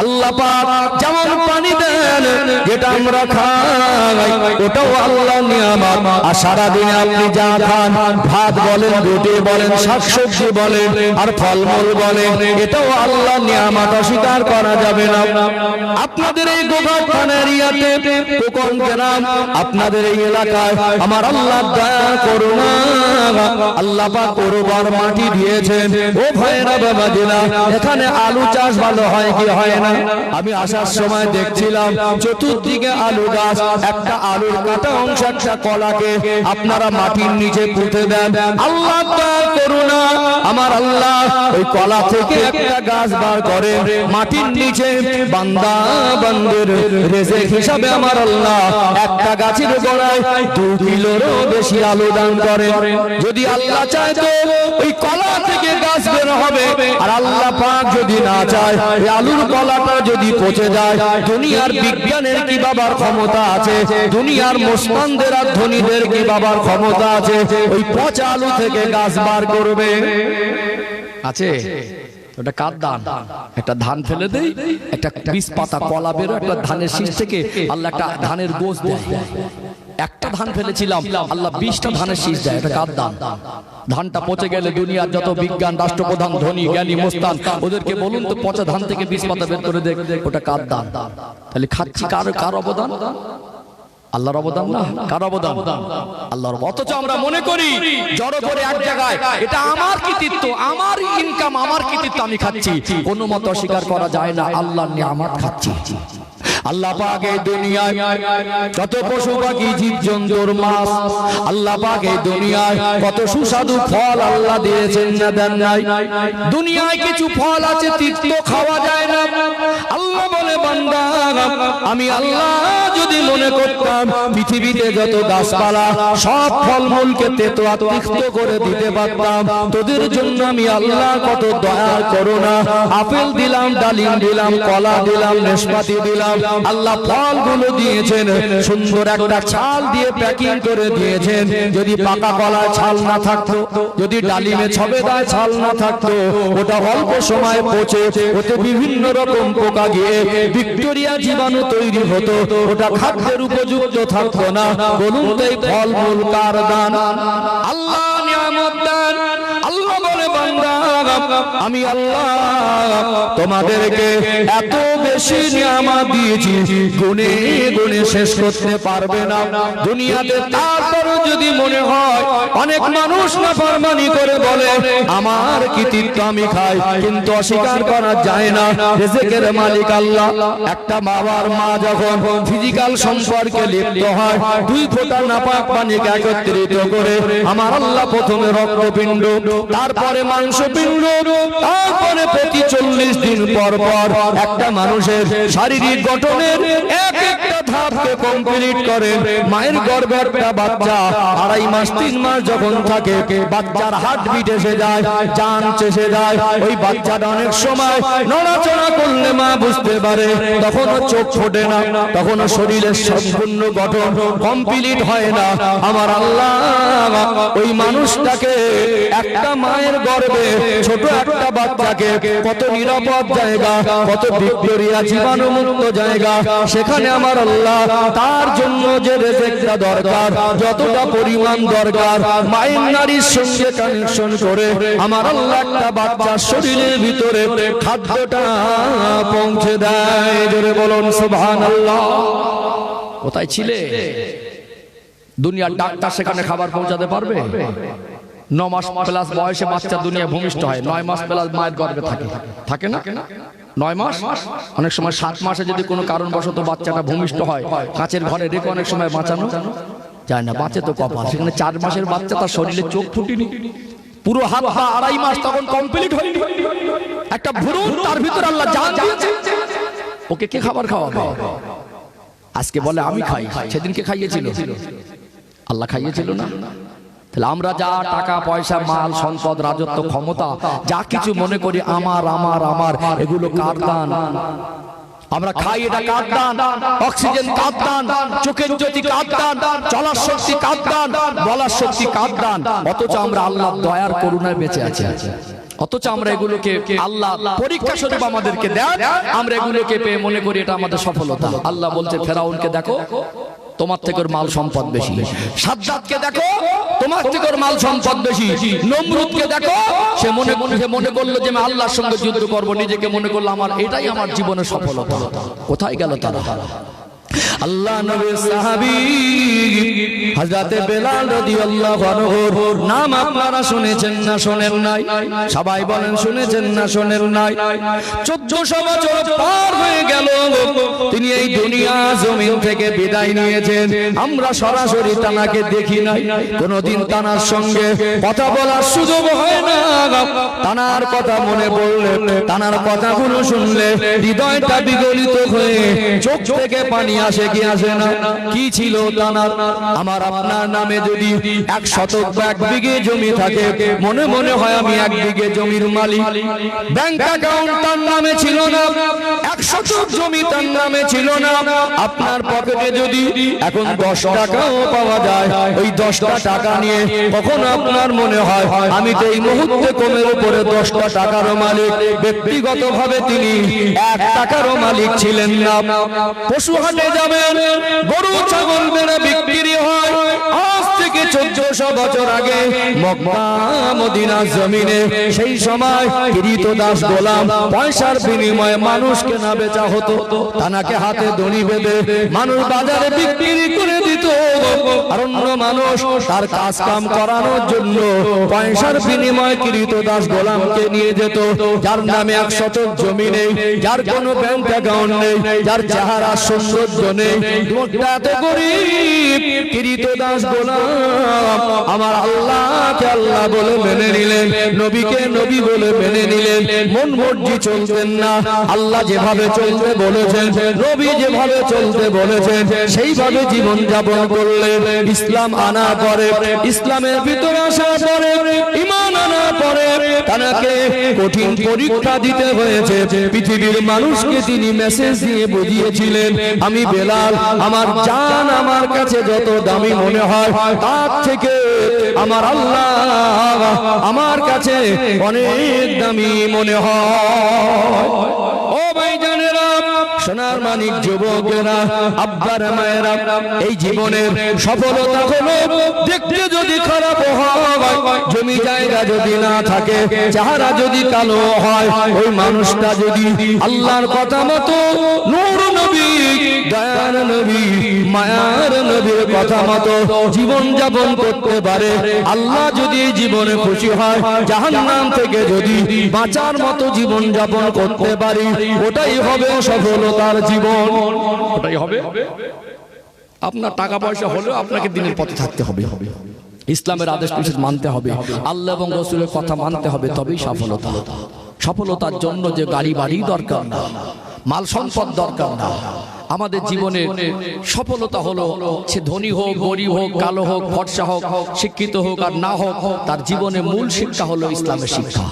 আল্লাহ পাক যেমন পানি দেন, যেটা আমরা খাই ওটাও আল্লাহর নিয়ামত। আর সারাদিনে আপনি যা খান, ভাত বলেন, রুটি বলেন, শাকসবজি বলেন, আর ফলমূল বলেন, এটাও আল্লাহর নিয়ামত, অস্বীকার করা যাবে না। আপনাদের আপনাদের এই গোঘাট থানা এরিয়াতে কোকন গ্রাম আপনাদের এই এলাকায় আমার আল্লাহ দয়া করুণা আল্লাহ পাক করবার মাটি দিয়েছেন ও ভাইরা বাবাজিরা এখানে আলু চাষ ভালো হয় কি হয় না আমি আসার সময় দেখছিলাম চতুর্দিকে আলু গাছ একটা আলুর কাটা অংশ একটা কলাকে আপনারা মাটির নিচে পুঁতে দেন আল্লাহ দয়া করুণা আমার আল্লাহ ওই কলা থেকে একটা গাছ বার করে মাটির নিচে বান্দা বান্দের রিজিক হিসাবে আমার আল্লাহ একটা গাছের গোড়ায় 2 কিলোরও বেশি আলু দান করে যদি আল্লাহ চায় তো ওই কলা থেকে গাছ বের হবে আর আল্লাহ পাক যদি না চায় এই আলুর কলাটা যদি পচে যায় দুনিয়ার বিজ্ঞানের কি বাবার ক্ষমতা আছে দুনিয়ার মুসলমানদের আর ধনীদের কি বাবার ক্ষমতা আছে ওই পচা আলু থেকে গাছ বার করবে আছে ওটা কার দান একটা ধান ফেলে দেই একটা 20 পাতা কলা বেরো একটা ধানের শীষ থেকে আল্লাহ একটা ধানের গোছ দেয় একটা ধান ফেলেছিলাম আল্লাহ 20টা ধানের শীষ দেয় এটা কার দান ধানটা পচে গেলে দুনিয়ার যত বিজ্ঞান রাষ্ট্রপ্রধান ধনী জ্ঞানী মুস্তান ওদেরকে বলুন তো পচা ধান থেকে 20 পাতা বের করে দেখ ওটা কার দান তাহলে খাচ্ছি কার অবদান আল্লাহর অবদান না কার অবদান আল্লাহর অথচ আমরা মনে করি জড়ো করে এক জায়গায় এটা আমার কৃতিত্ব আমার ইনকাম আমার কৃতিত্ব আমি খাচ্ছি কোনো মত অস্বীকার করা যায় না আল্লাহর নিয়ামত খাচ্ছি আল্লাহ পাক এই দুনিয়ায় কত পশু পাখি জীবজন্তুর মাছ আল্লাহ পাক এই দুনিয়ায় কত সুস্বাদু ফল আল্লাহ দিয়েছেন না দেন নাই দুনিয়ায় কিছু ফল আছে তিক্ত খাওয়া যায় না আল্লাহ বলে বান্দা আমি আল্লাহ যদি মনে করতাম পৃথিবীতে যত গাছপালা সব ফলমূলকে তেতো আর তিক্ত করে দিতে পারতাম তোদের জন্য আমি আল্লাহ কত দয়া করুণা আপেল দিলাম ডালিম দিলাম কলা দিলাম নাশপাতি দিলাম আল্লাহ ফলগুলো দিয়েছেন সুন্দর একটা ছাল দিয়ে প্যাকিং করে দিয়েছেন যদি পাকা কলায় ছাল না থাকতো যদি ডালিমে ছবেদায় ছাল না থাকতো ওটা অল্প সময় পচে ওতে বিভিন্ন রকম পোকা গিয়ে ব্যাকটেরিয়া জীবাণু তৈরি হতো ওটা খাদ্যের উপযুক্ত থাকতো না বলুন তো এই ফলমূল কার দান আল্লাহ নিয়ামত দান আল্লাহ বলে বান্দা আমি আল্লাহ তোমাদেরকে এত বেশি নিয়ামত দিয়েছি গুণে গুণে শেষ করতে পারবে না দুনিয়াতে তারপরও যদি মনে হয় অনেক মানুষ নাফরমানি করে বলে আমার কৃতিত্ব আমি খাই কিন্তু অস্বীকার করা যায় না রিজিকের মালিক আল্লাহ একটা বাবার মা যখন ফিজিক্যাল সম্পর্কে লিপ্ত হয় 2 ফোঁটা নাপাক পানিকে একত্রিত করে আমার আল্লাহ প্রথমে রক্তপিণ্ড তারপরে মাংসপিণ্ড তারপরে প্রতি 40 দিন পর পর একটা মানুষের শারীরিক গঠনের এক একটা ধাপকে কমপ্লিট করে মায়ের গর্ভে একটা বাচ্চা 2.5 মাস 3 মাস যখন থাকে বাচ্চার হার্টবিট এসে যায় জান চেসে যায় ওই বাচ্চাটা অনেক সময় নড়াচড়া করলে মা বুঝতে পারে তখনও চোখ ফোটে না তখনও শরীরের সম্পূর্ণ গঠন কমপ্লিট হয় না আমার আল্লাহ ওই মানুষটাকে একটা মায়ের গর্ভে ছোট একটা বাচ্চাকে কত নিরাপদ জায়গা কত ব্যাকটেরিয়া জীবাণু মুক্ত জায়গা সেখানে আমার আল্লাহ তার জন্য যে রিজিকটা দরকার যতটা পরিমাণ দরকার মায়ের নারীর সঙ্গে কানেকশন করে আমার আল্লাহ একটা বাচ্চার শরীরের ভিতরে খাদ্যটা পৌঁছে দেয় জোরে বলুন সুবহানাল্লাহ কোথায় ছিলে দুনিয়ার ডাক্তার সেখানে খাবার পৌঁছাতে পারবে 9 মাস প্লাস বয়সে বাচ্চা দুনিয়া ভূমিষ্ঠ হয় 9 মাস প্লাস মায়ের গর্ভে থাকে না 9 মাস অনেক সময় 7 মাসে যদি কোনো কারণবশত বাচ্চাটা ভূমিষ্ঠ হয় কাঁচের ঘরে রেখে অনেক সময় বাঁচানো যায় না বাঁচে তো কপাল সেখানে 4 মাসের বাচ্চা তার শরীরে চোখ ফুটিনি পুরো হাত 2.5 মাস তখন কমপ্লিট হয়নি একটা ভ্রূণ তার ভিতর আল্লাহ জান দিয়েছে ওকে কে খাবার খাওয়াবে আজকে বলে আমি খাই সেদিনকে খাইয়েছিল আল্লাহ খাইয়েছিল না তাহলে আমরা যা টাকা পয়সা মাল সম্পদ রাজত্ব ক্ষমতা যা কিছু মনে করি আমার আমার আমার এগুলো কার দান আমরা খাই এটা কার দান অক্সিজেন কার দান চোখের জ্যোতি কার দান চলার শক্তি কার দান বলার শক্তি কার দান অথচ আমরা আল্লাহর দয়ার করুণায় বেঁচে আছি অথচ আমরা এগুলোকে আল্লাহ পরীক্ষা স্বরূপ আমাদেরকে দেন আমরা এগুলোকে পেয়ে মনে করি এটা আমাদের সফলতা আল্লাহ বলছে ফেরাউনকে দেখো তোমার থেকে ওর মাল সম্পদ বেশি। সাদ্দাতকে দেখো, তোমার থেকে ওর মাল সম্পদ বেশি। নমরুদকে দেখো, সে মনে করলো যে আমি আল্লাহর সঙ্গে যুদ্ধ করব, নিজেকে মনে করলো আমার এটাই আমার জীবনের সফলতা। কোথায় গেল তারা? আল্লাহ নবীর সাহাবী হযরতে বেলাল রাদিয়াল্লাহু আনহুর নাম আপনারা শুনেছেন না শোনেন নাই? সবাই বলেন শুনেছেন না শোনেন নাই? 1400 বছর পার হয়ে গেল, তিনি এই দুনিয়া জমিন থেকে বিদায় নিয়েছেন। আমরা সরাসরি তানাকে দেখি নাই, কোনদিন তানার সঙ্গে কথা বলার সুযোগ হয় না। তানার কথা মনে পড়লে, তানার কথাগুলো শুনলে হৃদয়টা বিগলিত হয়ে চোখ থেকে পানি আসে কি আসে না? কি ছিল তানার? আমার আপনার নামে যদি 1 শতক বা 1 বিঘে জমি থাকে, মনে মনে হয় আমি 1 বিঘে জমির মালিক। ব্যাংক অ্যাকাউন্ট তার নামে ছিল না, 1 শতক জমি তার নামে ছিল না। আপনার পকেটে যদি এখন 10 টাকাও পাওয়া যায়, ওই 10টা টাকা নিয়ে কখন আপনার মনে হয় আমি তো এই মুহূর্তে কমের উপরে 10টা টাকারও মালিক? ব্যক্তিগতভাবে তিনি 1 টাকারও মালিক ছিলেন না। পশু হাটে যাবেন, গরু ছাগল বেড়ে বিক্রি হয়। আজ থেকে 1400 বছর আগে মক্কা মদিনা জমিনে সেই সময় কৃতদাস গোলাম পয়সার বিনিময়ে মানুষ কেনা বেচা হতো। তানাকে হাতে দড়ি বেঁধে মানুষ বাজারে বিক্রি করে দিত। আর অন্য মানুষ তার কাজ কাম করানোর জন্য পয়সার বিনিময়ে কৃতদাস গোলামকে নিয়ে যেত। যার নামে 1 শতক জমি নেই, যার কোনো ব্যাংক অ্যাকাউন্ট নেই, যার চেহারা সৌন্দর্য নেই, এত গরিব কৃতদাস গোলাম আমার আল্লাহকে আল্লাহ বলে মেনে নিলেন, নবীকে নবী বলে মেনে নিলেন। মন মর্জি চলতেন না, আল্লাহ যেভাবে চলতে বলেছেন, নবী যেভাবে চলতে বলেছেন সেইভাবে জীবন যাপন করলেন। ইসলাম আনা পরে, ইসলামের ভিতরে আসার পরে, ঈমান আনার পরে তাকে কঠিন পরীক্ষা দিতে হয়েছে। পৃথিবীর মানুষকে তিনি মেসেজ দিয়ে বুঝিয়েছিলেন, আমি বেলাল, আমার জান আমার কাছে যত দামি মনে হয়, তার থেকে আমার আল্লাহ আমার কাছে অনেক দামি মনে হয়। ও ভাইজানেরা, সোনার মানিক যুবকেরা, আব্বার মায়েরা, এই জীবনের সফলতা হলো দেখতে যদি খারাপ হয়, জমি জায়গা যদি না থাকে, চেহারা যদি কালো হয়, ওই মানুষটা যদি আল্লাহর কথা মতো নূর নবী, দয়ার নবী, মায়ার নবীর কথা মতো জীবন যাপন করতে পারে, আল্লাহ যদি জীবনে খুশি হয়, জাহান্নাম থেকে যদি বাঁচার মতো জীবন যাপন করতে পারি, ওটাই হবে সফলতার জীবন। ওটাই হবে। আপনার টাকা পয়সা হলেও আপনাকে দিনের পথে থাকতে হবে, ইসলামের আদেশ নিষেধ মানতে হবে, আল্লাহ এবং রাসূলের কথা মানতে হবে, তবেই সফলতা। সফলতার জন্য যে গাড়ি বাড়ি দরকার না, মাল সম্পদ দরকার না। আমাদের জীবনে সফলতা হলো সে ধনী হোক, গরিব হোক, কালো হোক, ফর্সা হোক, শিক্ষিত হোক আর না হোক, তার জীবনে মূল শিক্ষা হলো ইসলামের শিক্ষা,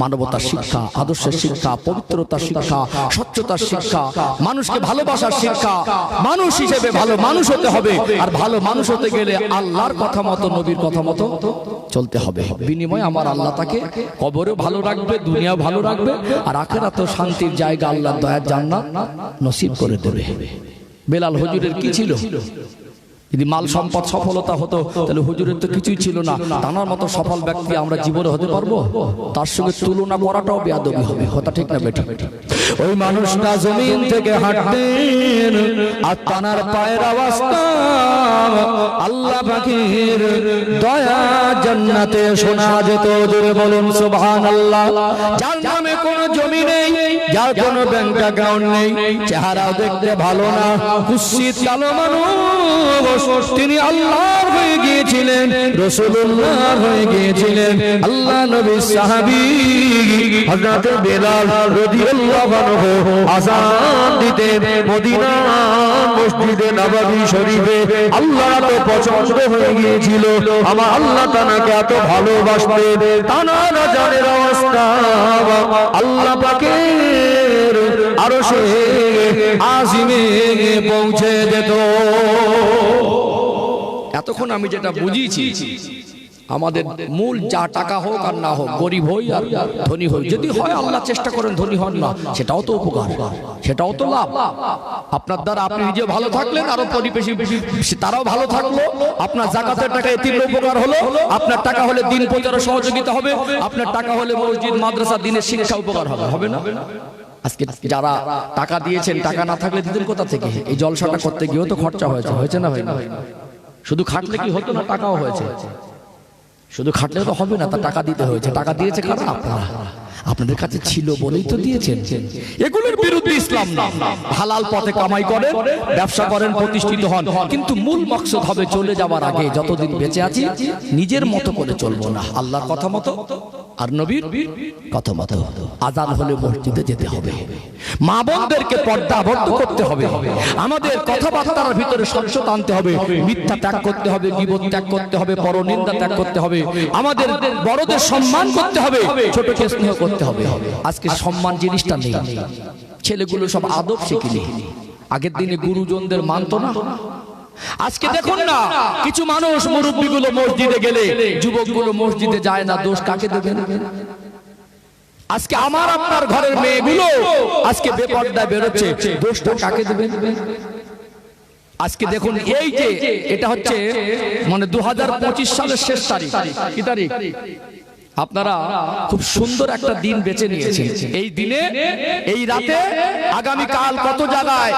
মানবতার শিক্ষা, আদর্শের শিক্ষা, পবিত্রতার শিক্ষা, স্বচ্ছতার শিক্ষা, মানুষকে ভালোবাসার শিক্ষা। মানুষ হিসেবে ভালো মানুষ হতে হবে, আর ভালো মানুষ হতে গেলে আল্লাহর কথা মতো, নবীর কথা মতো চলতে হবে। বিনিময়ে আমার আল্লাহ তাকে কবরেও ভালো রাখবে, দুনিয়াও ভালো রাখবে, আর আখিরাতেও শান্তির জায়গা, আল্লাহর দয়ার জান্নাত নসিব করে দেবে। বেলাল হুজুরের কি ছিল? যদি মাল সম্পদ সফলতা হতো, তাহলে হুজুরের তো কিছুই ছিল না। তার মতো সফল ব্যক্তি আমরা জীবনে হতে পারবো? তার সঙ্গে তুলনা করাটাও বেয়াদবি হবে। কথা ঠিক না বেঠিক? ওই মানুষটা জমিন থেকে হাঁটতেন, আর তানার পায়ের আওয়াজটা আল্লাহ পাকের দয়া জান্নাতে শোনা যেত। জোরে বলুন সুবহানাল্লাহ। যার নামে কোনো জমি নেই, যার কোনো ব্যাংক অ্যাকাউন্ট নেই, চেহারাও দেখতে ভালো না, কুৎসিত কালো মানুষ, তিনি আল্লাহর হয়ে গিয়েছিলেন, রাসূলুল্লাহর হয়ে গিয়েছিলেন। আল্লাহ নবীর সাহাবী হযরত বেলাল রাদিয়াল্লাহু আনহু আযান দিতেন মদিনার মসজিদে নববী শরীফে। আল্লাহ তো পছন্দ হয়ে গিয়েছিল, আমার আল্লাহ তানাকে এত ভালোবাসতেন, তানার আযানের অবস্থা আল্লাহ পাকের আরশে আজিমে পৌঁছে যেত। এতক্ষণ আমি যেটা বুঝিয়েছি, আমাদের মূল যা টাকা হোক আর না হোক, গরিব হই আর ধনী হই, যদি হয় আল্লাহ চেষ্টা করেন ধনী হন না, সেটাও তো উপকার, সেটাও তো লাভ। আপনার দ্বারা আপনি নিজে ভালো থাকলেন, আরো পরিবেশী তারাও ভালো থাকলো, আপনার যাকাতের টাকা এতিমের উপকার হলো, আপনার টাকা হলে দিন প্রচারে সহযোগিতা হবে, আপনার টাকা হলে মসজিদ মাদ্রাসা দিনের শিক্ষা উপকার হবে, হবে না? আজকে যারা টাকা দিয়েছেন, টাকা না থাকলে দিতেন কোথা থেকে? এই জলসাটা করতে গিয়েও তো খরচা হয়েছে, হয়েছে না ভাই? শুধু খাটলে কি হতো না? টাকাও হয়েছে। শুধু খাটলে তো হবে না, তা টাকা দিতে হয়েছে। টাকা দিয়েছে কারা? আপনারা। আপনাদের কাছে ছিল বলেই তো দিয়েছেন। এগুলোর বিরুদ্ধে ইসলাম না। হালাল পথে কামাই করেন, ব্যবসা করেন, প্রতিষ্ঠিত হন, কিন্তু মূল মকসদ হবে চলে যাওয়ার আগে যতদিন বেঁচে আছি নিজের মতো করে চলবো না, আল্লাহর কথা মতো আর নবীর কথা মতো। আজান হলে মসজিদে যেতে হবে, মা বোনদেরকে পর্দাবদ্ধ করতে হবে, আমাদের কথাবার্তার ভিতরে স্বচ্ছতা আনতে হবে, মিথ্যা ত্যাগ করতে হবে, গীবত ত্যাগ করতে হবে, পরনিন্দা ত্যাগ করতে হবে, আমাদের বড়দের সম্মান করতে হবে, ছোটকে স্নেহ করতে হবে। আজকে সম্মান জিনিসটা নেই, ছেলেগুলো সব আদব শিখিনি। আগের দিনে গুরুজনদের মানতো না। আজকে দেখুন না, কিছু মানুষ মুরব্বীগুলো মসজিদে গেলে যুবকগুলো মসজিদে যায় না, দোষ কাকে দেবেন? আজকে আমার আপনার ঘরের মেয়েগুলো আজকে বেপর্দায় বেরোচ্ছে, দোষটা কাকে দেবেন? আজকে দেখুন, এই যে এটা হচ্ছে মানে 2025 সালের শেষ তারিখ, কি তারিখ? আপনারা খুব সুন্দর একটা দিন বেছে নিয়েছেন। এই দিনে, এই রাতে, আগামী কাল কত জায়গায়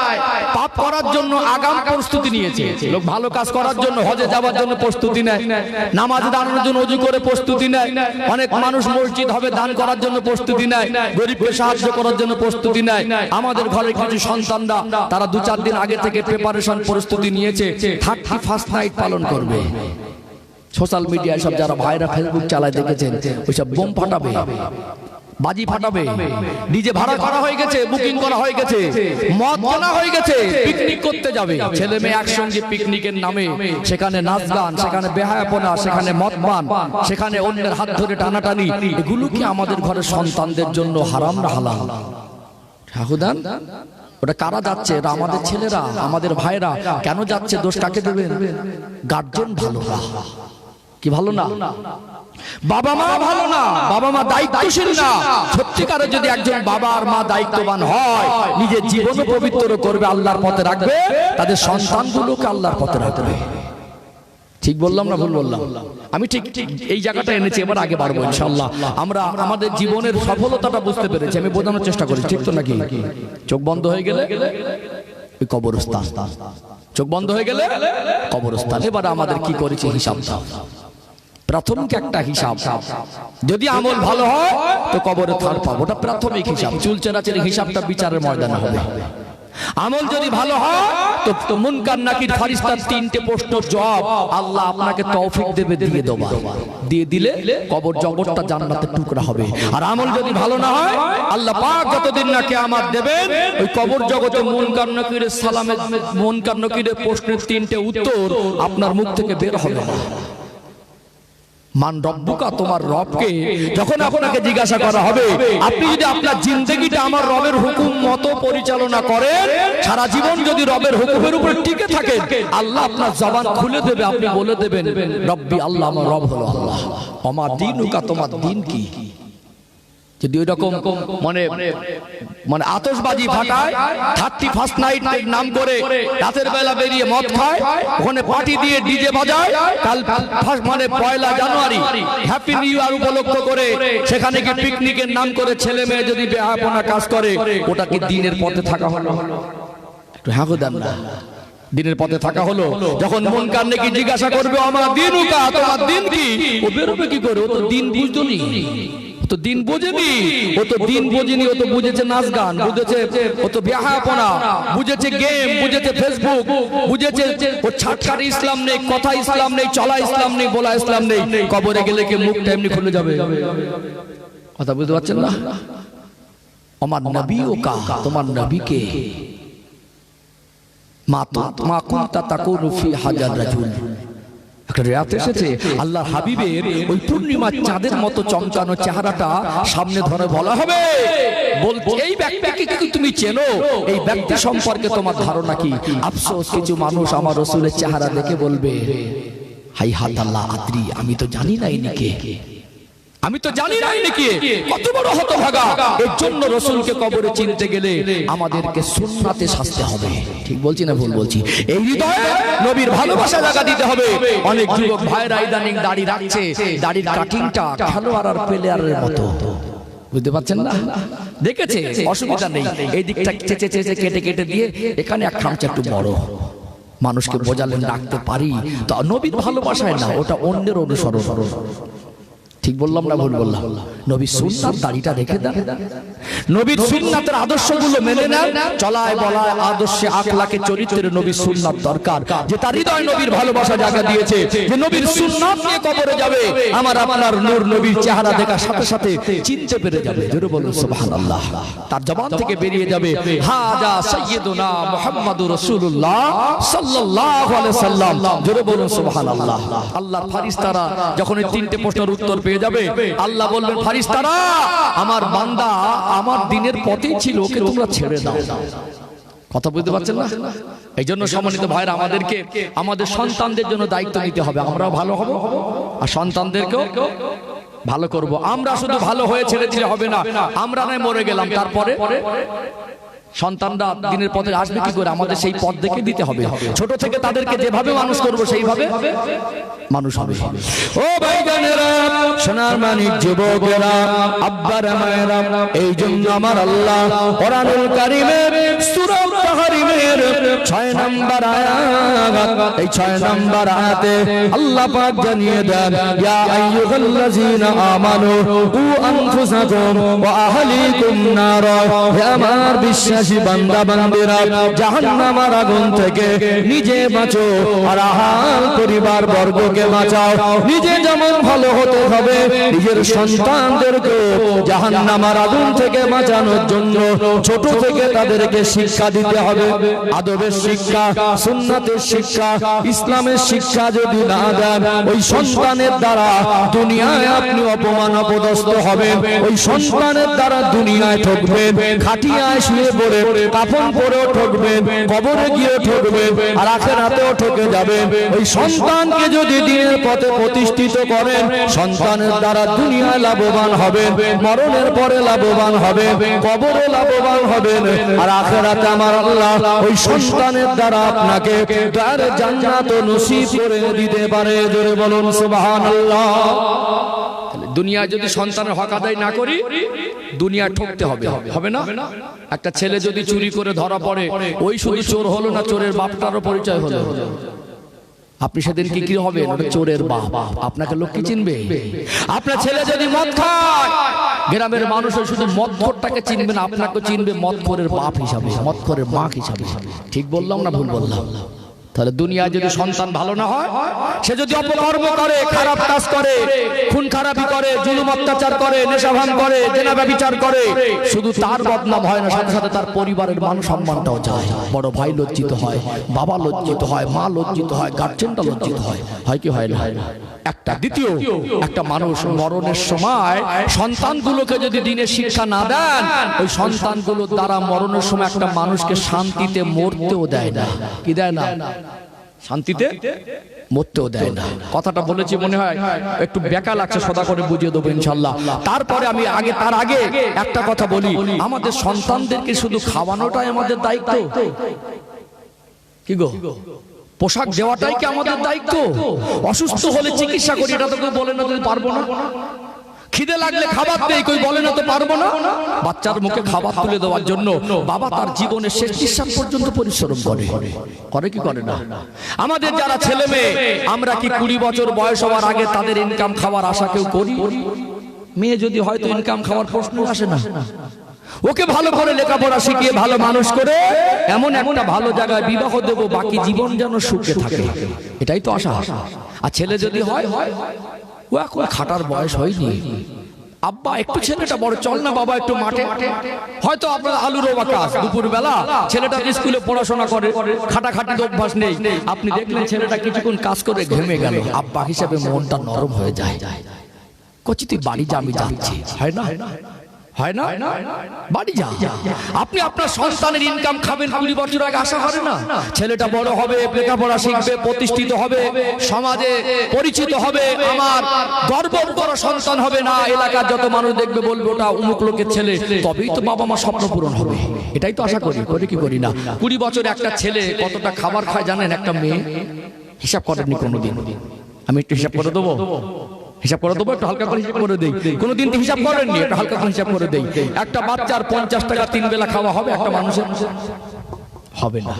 পাপ করার জন্য আগাম প্রস্তুতি নিয়েছে লোক, ভালো কাজ করার জন্য, হজে যাওয়ার জন্য প্রস্তুতি নেয়, নামাজ দাঁড়ানোর জন্য ওযু করে প্রস্তুতি নেয়, অনেক মানুষ মসজিদ হবে দান করার জন্য প্রস্তুতি নেয়, গরিবকে সাহায্য করার জন্য প্রস্তুতি নেয়। আমাদের ঘরে কিছু সন্তানরা তারা 2-4 দিন আগে থেকে প্রিপারেশন প্রস্তুতি নিয়েছে, 31st নাইট পালন করবে। সোশ্যাল মিডিয়ায় সব যারা ভাইরা ফেসবুক চালায় দেখেছেন, ওইসব বোম ফাটাবে, বাজি ফাটাবে, ডিজে ভাড়া করা হয়ে গেছে, বুকিং করা হয়ে গেছে, মদ কেনা হয়ে গেছে, পিকনিক করতে যাবে ছেলে মেয়ে একসঙ্গে। পিকনিকের নামে সেখানে নাচ গান, সেখানে বেহায়াপনা, সেখানে মদপান, সেখানে অন্যের হাত ধরে টানাটানি। এগুলো কি আমাদের ঘরের সন্তানদের জন্য হারাম না হালাল? ঠাকুরদান, ওটা কারা যাচ্ছে? এটা আমাদের ছেলেরা, আমাদের ভাইরা। কেন যাচ্ছে? দোষ কাকে দেবেন? গার্জেন ভালো না, কি ভালো না? বাবা মা ভালো না, বাবা মা দায়িত্বশীল না। সত্যিকারে যদি একজন বাবা আর মা দায়িত্ববান হয়, নিজের জীবন পবিত্র করবে, আল্লাহর পথে রাখবে, তাদের সন্তানগুলোকে আল্লাহর পথে রাখবে। ঠিক বললাম না ভুল বললাম? আমি ঠিক এই জায়গাটা এনেছি, এবার আগে বাড়বো ইনশাআল্লাহ। আমরা আমাদের জীবনের সফলতাটা বুঝতে পেরেছি, আমি বোঝানোর চেষ্টা করি, ঠিক তো নাকি? চোখ বন্ধ হয়ে গেলে ওই কবরস্থান, চোখ বন্ধ হয়ে গেলে কবরস্থান। এবার আমাদের কি করেছি হিসাবটা, প্রাথমিক একটা হিসাব। যদি আমল ভালো হয় তো কবরে থার পাবো, ওটা প্রাথমিক হিসাব। চুলচেরাচেরি হিসাবটা বিচারের ময়দানে হবে। আমল যদি ভালো হয় তো মুনকার নাকির ফারিস্তার 3টে প্রশ্নের জবাব আল্লাহ আপনাকে তৌফিক দেবে, দিয়ে দেবা, দিয়ে দিলে কবর জগৎটা জান্নাতের টুকরা হবে। আর আমল যদি ভালো না হয়, আল্লাহ পাক যতদিন না কিয়ামত দেবেন, ওই কবর জগতে মুনকার নাকিরের সালামের, মুনকার নাকিরের প্রশ্নের 3টে উত্তর আপনার মুখ থেকে বের হবে না। মান রব্বুকা, তোমার রবকে যখন আপনাকে জিজ্ঞাসা করা হবে, আপনি যদি আপনার জিন্দেগিটা আমার রবের হুকুম মতো পরিচালনা করেন, সারা জীবন যদি রবের হুকুমের উপর টিকে থাকেন, আল্লাহ আপনার জবান খুলে দেবে, আপনি বলে দেবেন রব্বি আল্লাহ, আমার রব হলো আল্লাহ। আমার দিনুকা, তোমার দিন কি? যদি ওই রকম মানে মানে আতশবাজি ফাটায়, 31st নাইট নাম করে রাতের বেলা বেরিয়ে মদ খায়, ওখানে পার্টি দিয়ে ডিজে বাজায়, কাল মানে 1 জানুয়ারি হ্যাপি নিউ ইয়ার উপলক্ষ করে সেখানে কি পিকনিকের নাম করে ছেলে মেয়ে যদি বেহায়াপনা কাজ করে, ওটা কি দিনের পথে থাকা হলো? একটু হ্যাঁ দেন না, দিনের পথে থাকা হলো? যখন মুনকার নাকির জিজ্ঞাসা করবে আমার দিনুকা, তোমার দিন কি, ও বেরোবে কি করে? ও তো দিন বুঝতো নি, তো দিন বোঝেনি, ও তো দিন বোঝেনি, ও তো বুঝেছে নাচ গান, বুঝেছে ও তো বেহায়াপনা, বুঝেছে গেম, বুঝেছে ফেসবুক, বুঝেছে ও ছাটকার ইসলাম নেই, কথা ইসলাম নেই, চলা ইসলাম নেই, বলা ইসলাম নেই। কবরে গেলে কি মুখটা এমনি খুলে যাবে? কথা বুঝতে পারছেন না? আমার নবী ও কা, তোমার নবীকে মা কুনতা তাকুনু ফি হাজার রাজুল। একটা রাত এসেছে, আল্লাহর হাবিবের ওই পূর্ণিমার চাঁদের মতো চমকানো চেহারাটা সামনে ধরে বলা হবে, এই ব্যক্তিকে কি তুমি চেনো? এই ব্যক্তি সম্পর্কে তোমার ধারণা কি? আফসোস, কিছু মানুষ আমার রাসূলের চেহারা দেখে বলবে হাই হাত আল্লাহ আদ্রি, আমি তো জানি না ইনিকে, আমি তো জানি না ইনি কে, কত বড় হতভাগা। এর জন্য রাসূলকে কবরে চিনতে গেলে আমাদেরকে সুন্নাতে সাজতে হবে। ঠিক বলছি না ভুল বলছি? এই হৃদয়ে নবীর ভালোবাসা জায়গা দিতে হবে। অনেক যুবক ভাইরা ইদানিং দাড়ি রাখছে, দাড়ির কাটিংটা খেলোয়াড় আর প্লেয়ারের মতো, বুঝতে পারছেন না? দেখেছে, অসুবিধা নেই, এই দিকটা চেচে চেচে কেটে কেটে দিয়ে এখানে এক খামচা একটু বড়, মানুষকে বোঝালেন রাখতে পারি, তো নবীর ভালোবাসায় না, ওটা অন্যের অনুসরণ। ঠিক বললাম না ভুল বললাম? নবীর সুন্নাত দাড়িটা রেখে দেন, নবীর সুন্নাতের আদর্শগুলো মেনে নেন, চলায় বলায় আদর্শে আখলাকে চরিত্রের নবীর সুন্নাত দরকার। যে তার হৃদয় নবীর ভালোবাসা জায়গা দিয়েছে, যে নবীর সুন্নাত নিয়ে কবরে যাবে, আমার আপনার নূর নবীর চেহারা দেখার সাথে সাথে চিনতে পেরে যাবে। জোরে বলুন সুবহানাল্লাহ। তার জবান থেকে বেরিয়ে যাবে হাজা সাইয়্যিদুনা মুহাম্মাদুর রাসূলুল্লাহ সাল্লাল্লাহু আলাইহি সাল্লাম। জোরে বলুন সুবহানাল্লাহ। আল্লাহর ফেরেশতারা যখন এই তিনটে প্রশ্নের উত্তর পেয়ে যাবে, আল্লাহ বলবেন ফেরেশতারা, আমার বান্দা আমার দিনের পথেই ছিল, ওকে তোমরা ছেড়ে দাও। কথা বুঝতে পারছেন না? এই জন্য সম্মানিত ভাইরা, আমাদেরকে আমাদের সন্তানদের জন্য দায়িত্ব নিতে হবে। আমরাও ভালো হব আর সন্তানদেরকেও ভালো করব। আমরা শুধু ভালো হয়ে ছেড়ে দিলে হবে না, আমরা নয় মরে গেলাম, তারপরে সন্তানরা দিনের পথে আসবে কি করে? আমাদের সেই পথ দেখে দিতে হবে। ছোট থেকে তাদেরকে যেভাবে মানুষ করব সেইভাবে মানুষ হবে। ও ভাইজানেরা, সোনার মানিক যুবকেরা, আব্বারা মায়েরা, এই জন্য আমার আল্লাহ কোরআনুল কারীমের সূরা তাহরিমের 6 নম্বর আয়াত, এই 6 নম্বর আয়াতে আল্লাহ পাক জানিয়ে দেন, ইয়া আইয়ুহাল্লাযীনা আমানু কু আনফুসাকুম ওয়া আহলিকুম নার। হে আমার বিশ্বাসী বান্দা বান্দিরা, জাহান্নামের আগুন থেকে নিজে বাঁচো আর আহাল পরিবার বর্গকে বাঁচাও। নিজে যেমন ভালো হতে হবে, নিজের সন্তানদেরকে জাহান্নামের আগুন থেকে বাঁচানোর জন্য ছোট থেকে তাদেরকে শিক্ষা দিতে হবে। আদবের শিক্ষা, সুন্নাতের শিক্ষা, ইসলামের শিক্ষা যদি না দেন, ওই সন্তানের দ্বারা দুনিয়ায় আপনি অপমান অপদস্থ হবেন, ওই সন্তানের দ্বারা দুনিয়ায় ঠকবেন, খাটিয়ায় শুয়ে পড়ে কাফন পরেও ঠকবেন, কবরে গিয়ে ঠকবেন, আর আখিরাতেও ঠকে যাবেন। ওই সন্তানকে যদি দিনের পথে প্রতিষ্ঠিত করেন, সন্তানের দ্বারা দুনিয়ায় লাভবান হবেন, মরণের পরে লাভবান হবেন, কবরে লাভবান হবেন, আর আখিরাতে আমার আল্লাহ ওই সন্তানের দ্বারা আপনাকে তার জান্নাত নসিব করে দিতে পারে। জোরে বলুন সুবহানাল্লাহ। দুনিয়ায় যদি সন্তানের হক আদায় না করি, দুনিয়া ঠকতে হবে, হবে না? একটা ছেলে যদি চুরি করে ধরা পড়ে, ওই শুধু চোর হলো না, চোরের বাপটারও পরিচয় হলো। আপনি সেদিন কি হবে? চোরের বাপ। আপনাকে লোক কি চিনবে? আপনার ছেলে যদি মদ খায়, গ্রামের মানুষ শুধু মদখোরটাকে চিনবে না, আপনাকে চিনবে মদখোরের বাপ হিসাবে, মদখোরের মা হিসাবে। ঠিক বললাম না ভুল বললাম? তাহলে দুনিয়ায় যদি সন্তান ভালো না হয়, সে যদি অপকর্ম করে, খারাপ কাজ করে, খুন খারাপি করে, জুলুম অত্যাচার করে, নেশাভান করে, জেনা ব্যভিচার করে, শুধু তার বদনাম হয় না, সাথে সাথে তার পরিবারের মান সম্মানটাও যায়। বড় ভাই লজ্জিত হয়, বাবা লজ্জিত হয়, মা লজ্জিত হয়, গার্জেনটা লজ্জিত হয়। হয় কি হয় না? একটা দ্বিতীয় একটা মানুষ মরণের সময় সন্তানগুলোকে যদি দিনের শিক্ষা না দেন, ওই সন্তানগুলোর দ্বারা মরণের সময় একটা মানুষকে শান্তিতে মরতেও দেয় না। কি দেয় না? শান্তিতে মরতেও দেয় না। কথাটা বলেছি মনে হয় একটু বেকা লাগছে, সদা করে বুঝিয়ে দেবো ইনশাল্লাহ। তারপরে আমি তার আগে একটা কথা বলি, আমাদের সন্তানদেরকে শুধু খাওয়ানোটাই আমাদের দায়িত্ব? কি গো, পোশাক দেওয়াটাই কি আমাদের দায়িত্ব? অসুস্থ হলে চিকিৎসা করি, এটা তো কেউ বলে না তুমি পারবো না। খিদে লাগলে খাবার দেই, কই বলে না তো পারবো না। বাচ্চার মুখে খাবার তুলে দেওয়ার জন্য বাবা তার জীবনের শেষ নিঃশ্বাস পর্যন্ত পরিশ্রম করে, করে কি করে না? আমাদের যারা ছেলে মেয়ে, আমরা কি 20 বছর বয়স হওয়ার আগে তাদের ইনকাম খাওয়ার আশা কেউ করি? মেয়ে যদি হয়তো ইনকাম খাওয়ার প্রশ্ন আসে না। ওকে ভালো করে লেখাপড়া শিখিয়ে ভালো মানুষ করে এমন একটা ভালো জায়গায় বিবাহ দেব, বাকি জীবন যেন সুখে থাকে, এটাই তো আশা। আর ছেলে যদি হয়, ও এখন খাটার বয়স হয়নি, আব্বা একটু ছেলেটা বড়, চল না বাবা একটু মাঠে। হয়তো আপনার আলুর কাজ, দুপুর বেলা ছেলেটা স্কুলে পড়াশোনা করে, খাটাখাটির অভ্যাস নেই, আপনি দেখলেন ছেলেটা কিছুক্ষণ কাজ করে ঘেমে গেল, আব্বা হিসেবে মনটা নরম হয়ে যায়। কচি তুই বাড়ি যা, আমি যাচ্ছি, হয় না? হয় না? বাড়ি যা। আপনি আপনার সন্তানের ইনকাম খাবেন 20 বছর আগে আশা করে না? ছেলেটা বড় হবে, লেখাপড়া শিখবে, প্রতিষ্ঠিত হবে, সমাজে পরিচিত হবে, আমার গর্ব করা সন্তান হবে, না এলাকার যত মানুষ দেখবে বলবে ওটা অমুক লোকের ছেলে, তবেই তো বাবা মা স্বপ্ন পূরণ হবে। এটাই তো আশা করি, কি করি না? 20 বছরে একটা ছেলে কতটা খাবার খায় জানেন? একটা মেয়ে হিসাব করেননি কোনোদিন? আমি একটু হিসাব করে দেবো, হিসাব করে দেবো, একটু হালকা করে হিসাব করে দেই। কোনোদিন তো হিসাব করেননি, একটু হালকা করে হিসাব করে দেই। একটা বাচ্চার 50 টাকা 3 বেলা খাওয়া হবে একটা মানুষের? হবে না।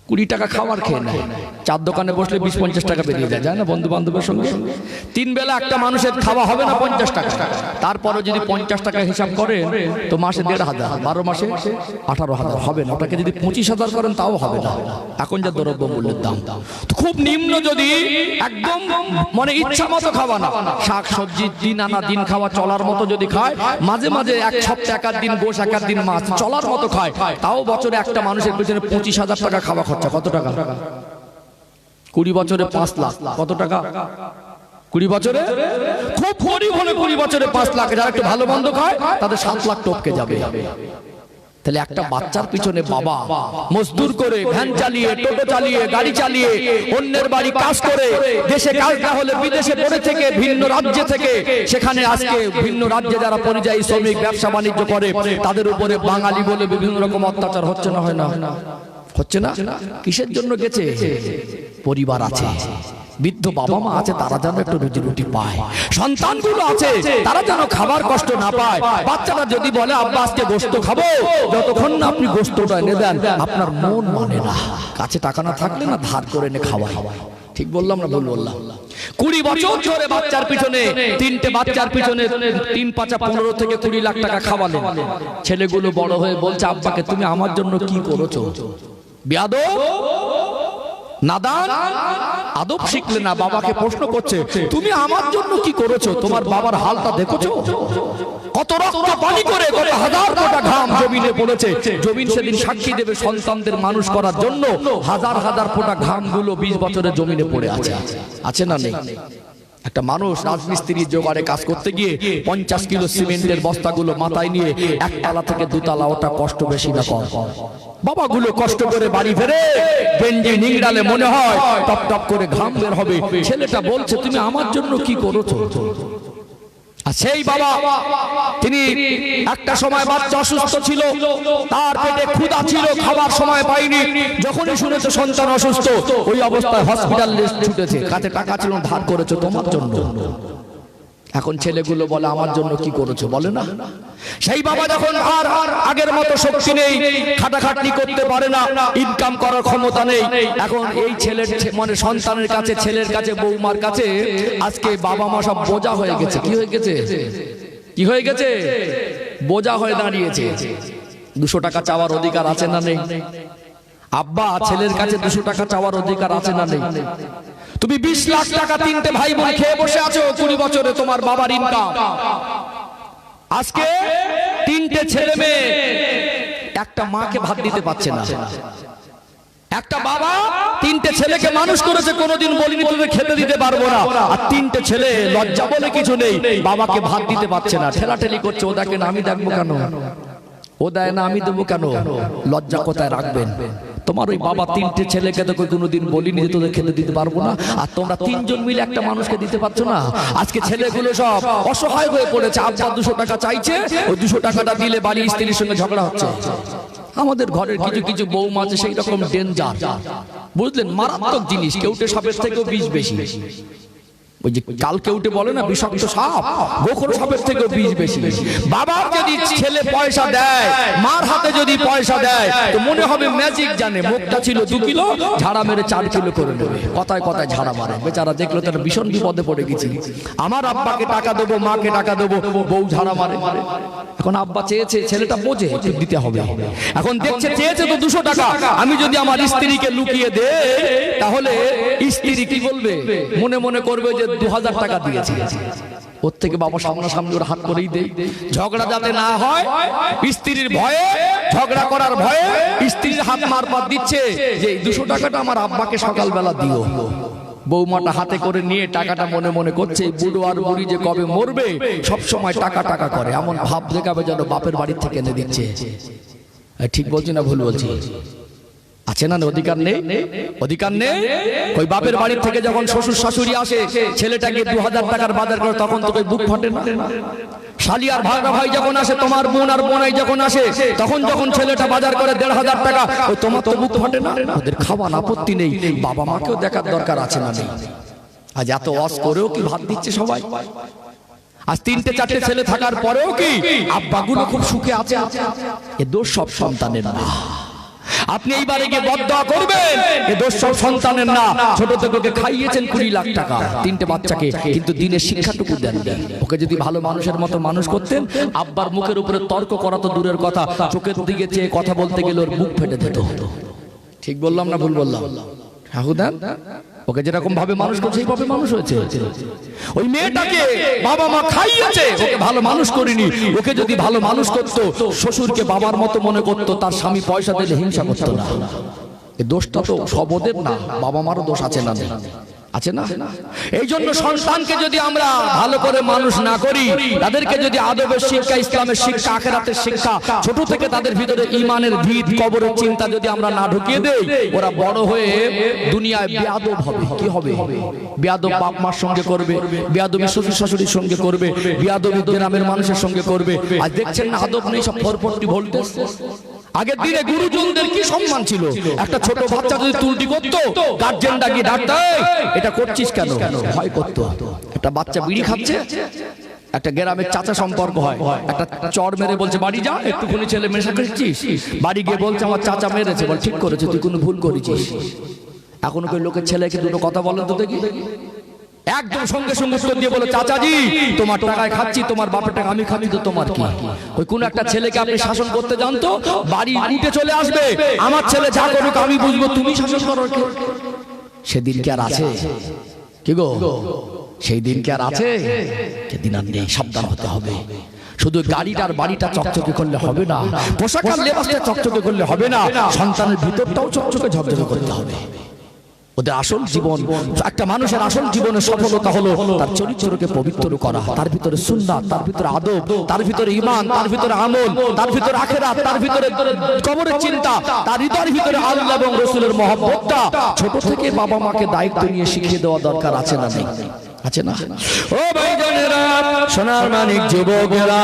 20 টাকা খাবার খেয়ে নেয়, চার দোকানে বসলে 20-50 টাকা বেরিয়ে যায় না বন্ধু বান্ধবের সঙ্গে? 3 বেলা একটা মানুষের খাওয়া হবে না 50 টাকা? তারপরে যদি 50 টাকা হিসাব করেন তো মাসে 1,500, 12 মাসে 18,000 হবে না। ওটাকে যদি 25,000 করেন তাও হবে না, এখন যা দ্রব্য মূল্যের দাম। তো খুব নিম্ন যদি একদম মানে ইচ্ছা মতো খাওয়া না, শাক সবজি দিন আনা দিন খাওয়া চলার মতো যদি খায়, মাঝে মাঝে এক সপ্তাহে এক দিন গোশ, এক দিন মাছ চলার মতো খায়, তাও বছরে একটা মানুষের পিছনে 25,000 টাকা খাওয়া খরচা। কত টাকা? 20 বছরে 5 লাখ। কত টাকা? 20 বছরে খুব গরিব হলে 20 বছরে 5 লাখ, যারা একটু ভালো মন্দ খায় তাদের 7 লাখ টপকে যাবে। তাহলে একটা বাচ্চার পিছনে বাবা মজদুর করে, ভ্যান চালিয়ে, টোটো চালিয়ে, গাড়ি চালিয়ে, অন্যের বাড়ি কাজ করে, দেশে কাজ না হলে বিদেশে পড়ে থেকে, ভিন্ন রাজ্য থেকে, সেখানে আজকে ভিন্ন রাজ্যে যারা পরিযায়ী শ্রমিক ব্যবসা বাণিজ্য করে তাদের উপরে বাঙালি বলে বিভিন্ন রকম অত্যাচার হচ্ছে না? হয় না? হচ্ছে না? কিসের জন্য গেছে? পরিবার আছে, বৃদ্ধ বাবা মা আছে, তারা যেন একটু রুজি রুটি পায়, সন্তানগুলো আছে তারা যেন খাবার কষ্ট না পায়। বাচ্চারা যদি বলে আব্বা আজকে গোশত খাবো, যতক্ষণ না আপনি গোশতটা এনে দেন আপনার মন মানে না। কাছে টাকা না থাকলে না ধার করে এনে খাওয়াই। ঠিক বললাম না ভুল বললাম? 20 বছর ধরে বাচ্চার পিছনে, 3টে বাচ্চার পিছনে 3 5 15 থেকে 20 লাখ টাকা খাওয়ালেন। ছেলেগুলো বড় হয়ে বলছে আব্বাকে তুমি আমার জন্য কি করেছো? বেয়াদব, নাদান, আদব শিখলে না। বাবাকে প্রশ্ন করছে তুমি আমার জন্য কি করেছো? তোমার বাবার হালটা দেখেছো? কত রক্ত পানি করে, কত হাজার ফোঁটা ঘাম জমিনে পড়েছে। জমিন সেদিন সাক্ষী দেবে সন্তানদের মানুষ করার জন্য হাজার হাজার ফোঁটা ঘামগুলো 20 বছরে জমিনে পড়ে আছে। আছে না নেই? একটা মানুষ রাজমিস্ত্রির জোগাড়ে কাজ করতে গিয়ে 50 কিলো সিমেন্টের বস্তাগুলো মাথায় নিয়ে একতলা থেকে 2 তলা, ওটা কষ্ট বেশি না কম? বাবাগুলো কষ্ট করে বাড়ি ফেরে, গেঞ্জি নিংড়ালে মনে হয় টপ টপ করে ঘাম বের হবে। ছেলেটা বলছে তুমি আমার জন্য কি করেছো? আর সেই বাবা, তিনি একটা সময় বাচ্চা অসুস্থ ছিল, তার পেটে ক্ষুধা ছিল, খাবার সময় পায়নি। যখনই শুনেছে সন্তান অসুস্থ, ওই অবস্থায় হসপিটালে ছুটেছে, কাছে টাকা ছিল ধার করেছে তোমার জন্য। এখন ছেলেগুলো বলে আমার জন্য কি করেছো? বলে না? সেই বাবা যখন আর আগের মতো শক্তি নেই, খাটাখাটনি করতে পারে না, ইনকাম করার ক্ষমতা নেই, এখন এই ছেলের মানে সন্তানের কাছে, ছেলের কাছে, বৌমার কাছে আজকে বাবা মা সব বোঝা হয়ে গেছে। কি হয়ে গেছে? কি হয়ে গেছে? বোঝা হয়ে দাঁড়িয়েছে। 200 টাকা চাওয়ার অধিকার আছে না নেই? আব্বা ছেলের কাছে 200 টাকা চাওয়ার অধিকার আছে না নেই? তুমি 20 লাখ টাকা 3টে ভাই বোন খেয়ে বসে আছো 20 বছরে তোমার বাবার ইনকাম। আজকে 3টে ছেলে মেয়ে একটা মাকে ভাত দিতে পারছে না। একটা বাবা 3টে ছেলেকে মানুষ করেছে, কোনোদিন বলিনি তোদের খেতে দিতে পারবো না। আর 3টে ছেলে লজ্জা বলে কিছু নেই, বাবাকে ভাত দিতে পারছে না, ঠেলাঠেলি করছে। ও দেখেন আমি দেখবো কেন? ও দেয় না আমি দেবো কেন? লজ্জা কোথায় রাখবেন? তোমার ওই বাবা 3টে ছেলেকে তো কোনোদিন বলিনি যে তোদের খেতে দিতে পারবো না, আর তোমরা 3 জন মিলে একটা মানুষকে দিতে পারছো না। আজকে ছেলেগুলো সব অসহায় হয়ে পড়েছে। আব্বা 200 টাকা চাইছে, ওই 200 টাকাটা দিলে বাড়ি স্ত্রীর সঙ্গে ঝগড়া হচ্ছে। আমাদের ঘরের কিছু কিছু বৌমা আছে সেই রকম ডেঞ্জার, বুঝলেন? মারাত্মক জিনিস, কেউটে সাপের থেকেও বিষ বেশি। ওই যে কালকে উঠে বলে না বিষাক্ত সাপ, গোখর সাপের থেকেও বিষ বেশি। বাবার যদি ছেলে পয়সা দেয়, মার হাতে যদি পয়সা দেয়, তো মনে হবে ম্যাজিক জানে। মুখটা ছিল 2 কিলো, ঝাড়া মেরে 4 কিলো করে নেবে। কথায় কথায় ঝাড়া মারে। বেচারা দেখলো তার ভীষণ বিপদে পড়ে গেছি। আমার আব্বাকে টাকা দেবো, মাকে টাকা দেবো, বউ ঝাড়া মারে। এখন আব্বা চেয়েছে, ছেলেটা বোঝে দিতে হবে। এখন দেখছে চেয়েছে তো 200 টাকা, আমি যদি আমার স্ত্রীকে লুকিয়ে দে তাহলে স্ত্রী কি বলবে? মনে মনে করবে যে 2000 টাকা দিয়েছে। ওর থেকে বাবা সামনাসামনি ওর হাত করেই দেই, ঝগড়া যাতে না হয়। স্ত্রীর ভয়ে, ঝগড়া করার ভয়ে স্ত্রীর হাত মারপাত দিচ্ছে যে 200 টাকাটা আমার আব্বাকে সকালবেলা দিও। বৌমাটা হাতে করে নিয়ে টাকাটা মনে মনে করছে, বুড়ো আর বুড়ি যে কবে মরবে সব সময় টাকা টাকা করে, এমন ভাব দেখাবে যেন বাপের বাড়ি থেকে এনে দিচ্ছে। ঠিক বলছি না ভুল বলছি? আছে না অধিকার নেই? অধিকার নেই? ওই বাপের বাড়ি থেকে যখন শ্বশুর শাশুড়ি আসে, ছেলেটাকে 2000 টাকার বাজার করে, তখন তো বুক ফাটে না? শালি আর ভাগা ভাই যখন আসে, তোমার বোন আর বোনাই যখন আসে, তখন যখন ছেলেটা বাজার করে 1500 টাকা, ওই তোমার তো বুক ফাটে না? ওদের খাওয়ার আপত্তি নেই, বাবা মাকেও দেখার দরকার আছে না নেই? আজ এত ওয়াজ করেও কি ভাত দিচ্ছে সবাই? আজ 3-4টে ছেলে থাকার পরেও কি আব্বাগুলো খুব সুখে আছে? এ দোষ সব সন্তানের না। আপনি এইবারে গিয়ে বদদোয়া করবেন, এ দোষ সব সন্তানের না। ছোট থেকে ওকে খাইয়েছেন 20 লাখ টাকা, 3টে বাচ্চাকে, কিন্তু দিনের শিক্ষাটুকু দেননি। ওকে যদি ভালো মানুষের মতো মানুষ করতেন, আব্বার মুখের উপরে তর্ক করা তো দূরের কথা, চোখের দিকে চেয়ে কথা বলতে গেলে ওর বুক ফেটে যেত। ঠিক বললাম না ভুল বললাম? ঠাকুরদান ওকে যেরকম ভাবে মানুষ করছে, সেইভাবে মানুষ হয়েছে। ওই মেয়েটাকে বাবা মা খাইয়েছে, ওকে ভালো মানুষ করিনি। ওকে যদি ভালো মানুষ করতো, শ্বশুরকে বাবার মতো মনে করতো, তার স্বামী পয়সা দিলে হিংসা করতো না। এই দোষটা তো সব ওদের না, বাবা মারও দোষ আছে না? আছে না? এই জন্য সন্তানকে যদি আমরা ভালো করে মানুষ না করি, তাদেরকে যদি আদবের শিক্ষা, ইসলামের শিক্ষা, আখিরাতের শিক্ষা ছোট থেকে তাদের ভিতরে ঈমানের ভিত, কবরের চিন্তা যদি আমরা না ঢুকিয়ে দেই, ওরা বড় হয়ে দুনিয়ায় বেয়াদব হবে। কি হবে? বেয়াদব বাপ মার সঙ্গে করবে, বেয়াদবি শ্বশুর শাশুড়ির সঙ্গে করবে, বেয়াদবি গ্রামের মানুষের সঙ্গে করবে। আজ দেখছেন না আদব নেই, সব 440 ভোল্টেজ। আগের দিনে গুরুজনদের কি সম্মান ছিল? একটা ছোট বাচ্চা যদি তুলটি করতো, গার্জেনরা গিয়ে ডাকতো, এটা করছিস কেন? ভয় করতো। একটা বাচ্চা বিড়ি খাচ্ছে, একটা গ্রামের চাচা সম্পর্ক হয়, একটা চড় মেরে বলছে বাড়ি যা, একটুখানি ছেলে মেশা করছিস, বাড়ি গিয়ে বলছে আমার চাচা মেরেছে। বল ঠিক করেছে, তুই কোনো ভুল করেছিস? এখন ওই লোকের ছেলেকে দুটো কথা বলেন তো দেখি। একদম সঙ্গে সঙ্গে উত্তর দিয়ে বলে, চাচাজি তোমার টাকায় খাচ্ছি, তোমার বাপের টাকা আমি খাচ্ছি, তো তোমার কি? ওই কোন একটা ছেলেকে আপনি শাসন করতে জানতো, বাড়ি উঠে চলে আসবে, আমার ছেলে যা করুক আমি বুঝবো, তুমি শাসন করো। সেদিন কি আর আছে? কি গো, সেই দিন কি আর আছে? সেদিন আর নেই। সাবধান হতে হবে। শুধু গাড়িটার বাড়িটা চকচকে করলে হবে না, পোশাক আর লেবাসটা চকচকে করলে হবে না, সন্তানের ভিতরটাও চকচকে ঝকঝকে করতে হবে। ওদের আসল জীবন, একটা মানুষের আসল জীবনের সফলতা হলো তার চরিত্রকে পবিত্র করা, তার ভিতরে সুন্নাত, তার ভিতরে আদব, তার ভিতরে ঈমান, তার ভিতরে আমল, তার ভিতরে আখিরাত, তার ভিতরে কবরের চিন্তা, তার হৃদয়ের ভিতরে আল্লাহ এবং রাসূলের মহব্বতটা ছোট থেকে বাবা মাকে দায়িত্ব নিয়ে শিখিয়ে দেওয়া দরকার আছে না নেই? আছে না? ও ভাইজানেরা, সোনার মানিক যুবকেরা,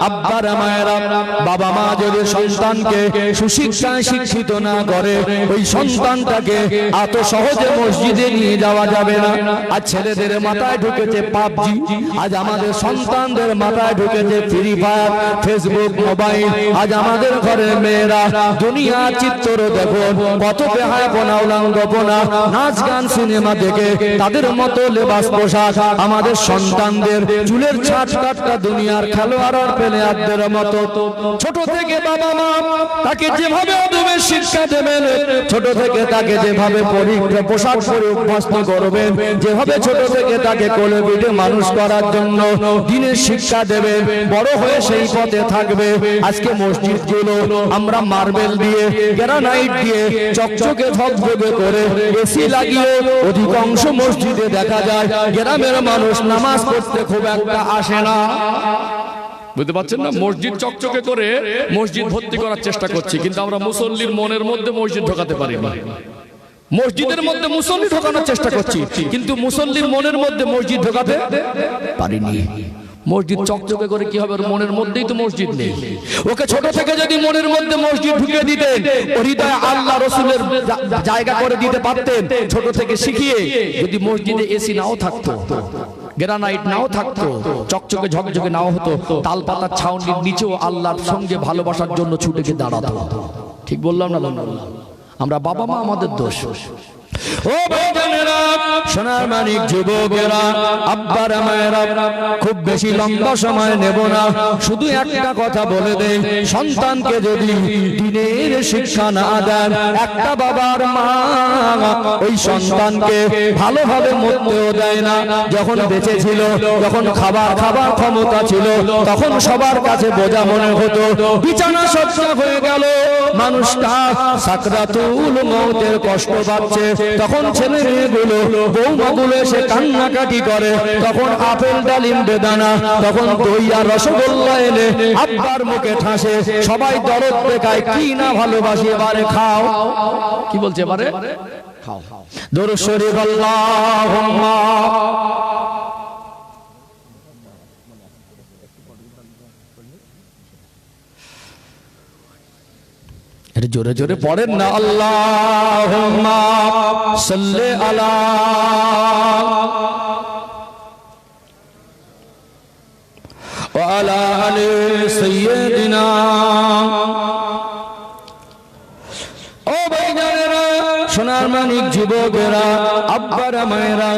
আব্বারা মায়েরা, বাবা মা যদি সন্তানকে সুশিক্ষায় শিক্ষিত না করে, ওই সন্তানটাকে এত সহজে মসজিদে নিয়ে যাওয়া যাবে না। আজ ছেলেদের মাথায় ঢুকেছে পাবজি, আজ আমাদের সন্তানদের মাথায় ঢুকেছে ফ্রি ফায়ার, ফেসবুক, মোবাইল। আজ আমাদের ঘরের মেয়েরা দুনিয়া চিত্র দেখো, কত বেহায়াপনা, উলঙ্গপনা, নাচ গান, সিনেমা দেখে তাদের মতো লেবাস পোশাক। আমাদের সন্তানদের চুলের ছাট কাটটা দুনিয়ার খেলোয়াড় আর প্লেয়ারদের মতো। ছোট থেকে বাবা মা তাকে যেভাবে আদবের শিক্ষা দেবেন, ছোট থেকে তাকে যেভাবে পোশাক পরে অভ্যস্ত করবেন, যেভাবে ছোট থেকে তাকে কোলে পিঠে মানুষ করার জন্য দিনের শিক্ষা দেবে, বড় হয়ে সেই পথে থাকবে। আজকে মসজিদগুলো আমরা মার্বেল দিয়ে, গ্রানাইট দিয়ে চকচকে ঝকঝকে করে এসি লাগিয়ে অধিকাংশ মসজিদে দেখা যায় গ্রামের মানুষ নামাজ পড়তে খুব একটা আসে না। বুঝতে পারছেন না? মসজিদ চকচকে করে মসজিদ ভর্তি করার চেষ্টা করছি, কিন্তু আমরা মুসল্লির মনের মধ্যে মসজিদ ঢোকাতে পারি না। মসজিদের মধ্যে মুসল্লি ঢোকানোর চেষ্টা করছি, কিন্তু মুসল্লির মনের মধ্যে মসজিদ ঢোকাতে পারিনি। মসজিদ চকচকে করে কি হবে? ওর মনের মধ্যেই তো মসজিদ নেই। ওকে ছোট থেকে যদি মনের মধ্যে মসজিদ ঢুকিয়ে দিতেন, ওর হৃদয়ে আল্লাহ রাসূলের জায়গা করে দিতে পারতেন, ছোট থেকে শিখিয়ে, যদি মসজিদে এসি নাও থাকতো, গ্রানাইট নাও থাকতো, চকচকে ঝকঝকে নাও হতো, তালপাতার ছাউনির নিচেও আল্লাহর সঙ্গে ভালোবাসার জন্য ছুটে গিয়ে দাঁড়াতো। ঠিক বললাম না? আমরা বাবা মা আমাদের দোষ। ও ভাইজানেরা, সোনার মানিক যুবকেরা, আব্বারা মায়েরা, খুব বেশি লম্বা সময় নেব না, শুধু একটা কথা বলে দেই, সন্তানকে যদি দ্বীনের শিক্ষা না দেন, একটা বাবার মা ওই সন্তানকে ভালোভাবে মরতেও দেয় না। যখন বেঁচে ছিল, যখন খাবার ক্ষমতা ছিল, তখন সবার কাছে বোঝা মনে হতো। বিছানা শয্যা হয়ে গেল, মানুষটা সাকরাতুল মউতের কষ্ট পাচ্ছে, তখন ছেলে মেয়েগুলো বৌমাগুলো এসে কান্নাকাটি করে, তখন আপেল ডালিম বেদানা, তখন দই আর রসগোল্লা এনে আব্বার মুখে ঠাসে, সবাই দরদ দেখায় কি না ভালোবাসি, এবারে খাও। কি বলছে এবারে খাও। দরুদ শরীফ আল্লাহুম্মা জোরে জোরে পড়েন না, আল্লাহুম্মা সাল্লি আলা ওয়া আলা আলি সাইয়্যিদিনা। ও ভাইজানেরা, সোনার মানিক যুবকেরা, আব্বারা মায়েরা,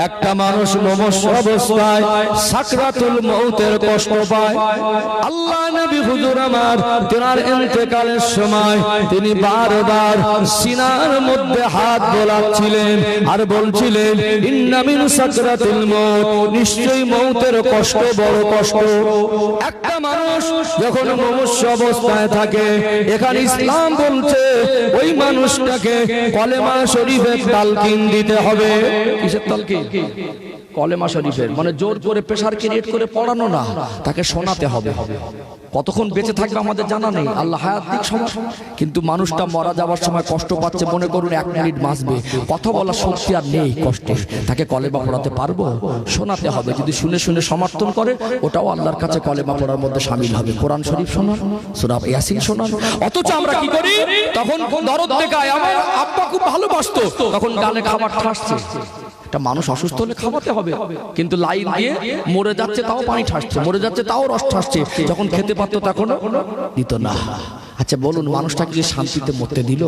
একটা মানুষ মমস্য অবস্থায় সাকরাতুল মউতের কষ্ট পায়। আল্লাহ নবী হুজুর আমার তেনার ইন্তেকালের সময় তিনি বারবার সিনার মধ্যে হাত বোলাচ্ছিলেন আর বলছিলেন, ইন্না মিন সাকরাতিল মউত, নিশ্চয়ই মউতের কষ্ট বড় কষ্ট। একটা মানুষ যখন মমস্য অবস্থায় থাকে, এখানে ইসলাম বলছে ওই মানুষটাকে কলেমা শরীফের তালকিন দিতে হবে। কিসের তালকিন? কলেমা শরীফের, মানে জোর করে প্রেসার ক্রিয়েট করে পড়ানো না, তাকে শোনাতে হবে। কতক্ষণ বেঁচে থাকবে আমাদের জানা নেই, আল্লাহ হায়াত দিক সময়, কিন্তু মানুষটা মারা যাওয়ার সময় কষ্ট পাচ্ছে, মনে করুন 1 মিনিট বাঁচবে, কথা বলার শক্তি আর নেই, কষ্টে, তাকে কলেমা পড়াতে পারবো? শোনাতে হবে। যদি শুনে শুনে সমর্থন করে, ওটাও আল্লাহর কাছে কলেমা পড়ার মধ্যে শামিল হবে। কোরআন শরীফ শোনান, সূরা ইয়াসিন শোনান। অথচ আমরা কি করি? তখন দরদ দেখায়, আমার আব্বা খুব ভালোবাসতো, তখন গালে খাবার ঠাসছে। একটা মানুষ অসুস্থ হলে খাওয়াতে হবে, কিন্তু লাইন দিয়ে মরে যাচ্ছে তাও পানি ঠাসছে, মরে যাচ্ছে তাও রস ঠাসছে, যখন খেতে পারতো তখন দিত না। আচ্ছা বলুন, মানুষটাকে কি শান্তিতে মরতে দিল?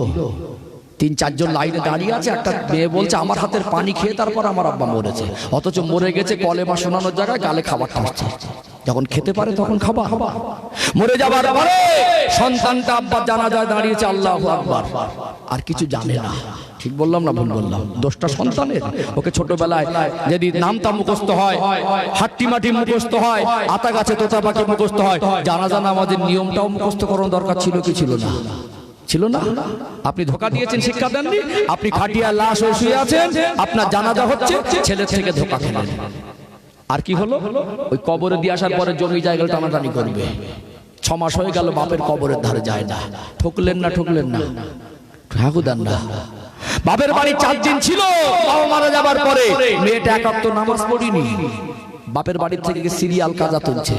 3-4 জন লাইনে দাঁড়িয়ে আছে, একটা মেয়ে বলছে আমার হাতের পানি খেয়ে তারপর আমার আব্বা মরেছে, অথচ মরে গেছে কলেমা শোনানোর জায়গায় গালে খাবার ঠাসছে। যখন খেতে পারে তখন খাবা। মরে যাবার পরে সন্তানটা আব্বার জানাজায় দাঁড়িয়েছে, আল্লাহু আকবার, আর কিছু জানে না। ঠিক বললাম না ভুল বললাম? দোষটা সন্তানের। ওকে ছোটবেলায় যদি নামটা মুখস্থ হয়, হাট্টি মাটি মুখস্থ হয়, আতা গাছে তোতা পাখি মুখস্থ হয়, জানাজা নামাজের নিয়মটাও মুখস্থ করানো দরকার ছিল কি ছিল না? ছিল না? আপনি ধোকা দিয়েছেন, শিক্ষা দেননি। আপনি খাটিয়া লাশ হয়ে শুয়ে আছেন, আপনার জানাজা হচ্ছে, ছেলের থেকে ধোকা খেলেন। আর কি হলো? ওই কবরে দিয়ে আসার পরে জমি জায়গা টানাটানি করবে। 6 মাস হয়ে গেল বাপের কবরের ধারে যায় না। ঠকলেন না? ঠকলেন না? ঠাকুদান না। বাপের বাড়ি 4 দিন ছিল, বাবা মারা যাবার পরে মেয়েটা এক ওয়াক্ত নামাজ পড়িনি, বাপের বাড়ি থেকে সিরিয়াল কাজা তুলছে।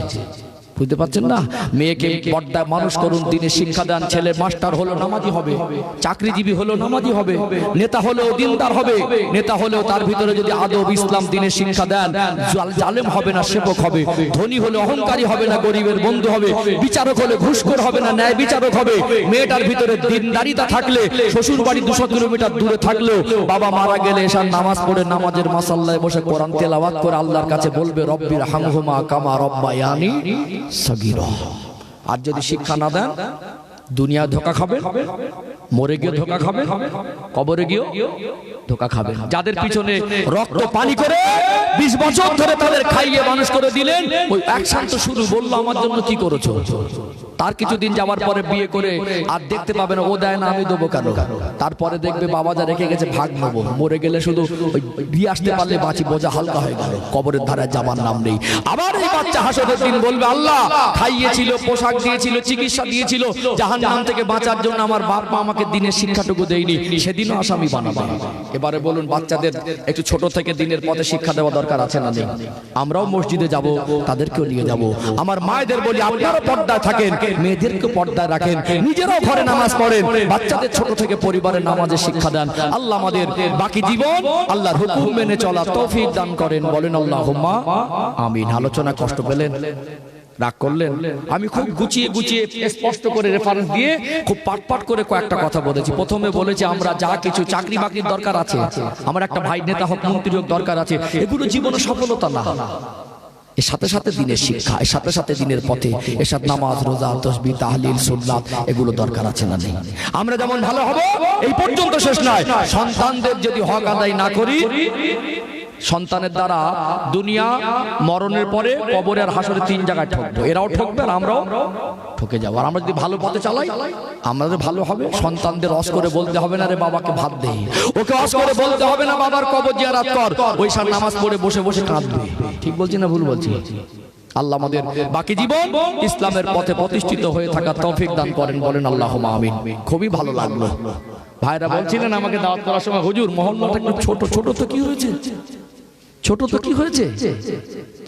বুঝতে পারছেন না? মেয়েকে পর্দা মানুষ করুন, দিনে শিক্ষা দেন, ছেলে মাস্টার হলো নামাজি হবে, চাকরিজীবী হলো নামাজি হবে, নেতা হলেও দিনদার হবে, নেতা হলেও তার ভিতরে যদি আদব ইসলাম দিনের শিক্ষা দেন, জালেম হবে না, সেবক হবে, ধনী হলে অহংকারী হবে না, গরিবের বন্ধু হবে, বিচারক হলে ঘুষখোর হবে না, ন্যায় বিচারক হবে। মেয়েটার ভিতরে দিনদারিতা থাকলে, শ্বশুর বাড়ি 200 কিলোমিটার দূরে থাকলেও বাবা মারা গেলে এসার নামাজ পড়ে নামাজের মাসাল্লায় বসে কোরআন তেলাওয়াত করে আল্লাহর কাছে বলবে, রব্বির হামহুমা কামা রব্বায়ানি সগীরা। আর যদি শিক্ষা না দেন, দুনিয়া ধোকা খাবে, মরে গিয়ে ধোকা খাবে, কবরে গিয়ে ধোকা খাবে। যাদের পিছনে রক্ত পানি করে 20 বছর ধরে তাদের খাইয়ে মানুষ করে দিলেন, ওই একসাথে তো শুরু বললো আমার জন্য কি করেছো, তার কিছুদিন যাওয়ার পরে বিয়ে করে আর দেখতে পাবে না, ও দেয় না আমি দেবো কেন, তারপরে দেখবে বাবা যা রেখে গেছে ভাগ নেবো, মরে গেলে শুধু দিয়ে আসতে পারলে বাঁচি, বোঝা হালকা হয়ে গেল, কবরের ধারে যাবার নাম নেই। আবার এই বাচ্চা হাসরের দিন বলবে, আল্লাহ খাইয়েছিল, পোশাক দিয়েছিল, চিকিৎসা দিয়েছিল, জাহান্নাম থেকে বাঁচার জন্য আমার বাপ মা আমাকে দিনের শিক্ষাটুকু দেয়নি, সেদিনও আসামি বানাবে। এবারে বলুন, বাচ্চাদের একটু ছোট থেকে দিনের পথে শিক্ষা দেওয়া দরকার আছে না নেই? আমরাও মসজিদে যাব, তাদেরকেও নিয়ে যাব। আমার মায়েদের বলি, আপনারা পর্দায় থাকেন, মেয়েদেরকে পর্দায় রাখেন, নিজেরাও ঘরে নামাজ পড়েন, বাচ্চাদের ছোট থেকে পরিবারের নামাজের শিক্ষা দেন। আল্লাহ আমাদের বাকি জীবন আল্লাহর হুকুম মেনে চলা তৌফিক দান করেন, বলেন আল্লাহুম্মা আমিন। আলোচনা কষ্ট পেলেন, রাগ করলেন? আমি খুব গুছিয়ে গুছিয়ে স্পষ্ট করে রেফারেন্স দিয়ে খুব পাট করে কয়েকটা কথা বলেছি। প্রথমে বলেছি আমরা যা কিছু চাকরি বাকরির দরকার আছে, আমার একটা ভাই নেতা হোক, মন্ত্রী হোক দরকার আছে, এগুলো জীবনে সফলতা না। এর সাথে সাথে দিনের শিক্ষা, এর সাথে সাথে দিনের পথে, এর সাথে নামাজ, রোজা, তাসবিহ, তাহলিল, সুন্নাত, এগুলো দরকার আছে না নেই? আমরা যেমন ভালো হব এই পর্যন্ত শেষ নয়, সন্তানদের যদি হক আদায় না করি সন্তানের দ্বারা দুনিয়া, মরণের পরে কবর আর হাসরে 3 জায়গায় ঠকবো। এরাও ঠকবে আর আমরাও ঠকে যাবো। আর আমরা যদি ভালো পথে চালাই আমাদের ভালো হবে। সন্তানদের রস করে বলতে হবে না রে বাবাকে ভাত দে, ওকে রস করে বলতে হবে না বাবার কবর জিয়ারত কর, ওই সার নামাজ পড়ে বসে বসে কাঁদবে। ঠিক বলছি না ভুল বলছি? আল্লাহ আমাদের বাকি জীবন ইসলামের পথে প্রতিষ্ঠিত হয়ে থাকার তৌফিক দান করেন, বলেন আল্লাহুম্মা আমিন। খুবই ভালো লাগলো ভাইরা বলছিলেন আমাকে দাওয়াত করার সময়, হুজুর মহল্লাটা একটু ছোট। ছোট তো কি হয়েছে, ছোট তো কি হয়েছে?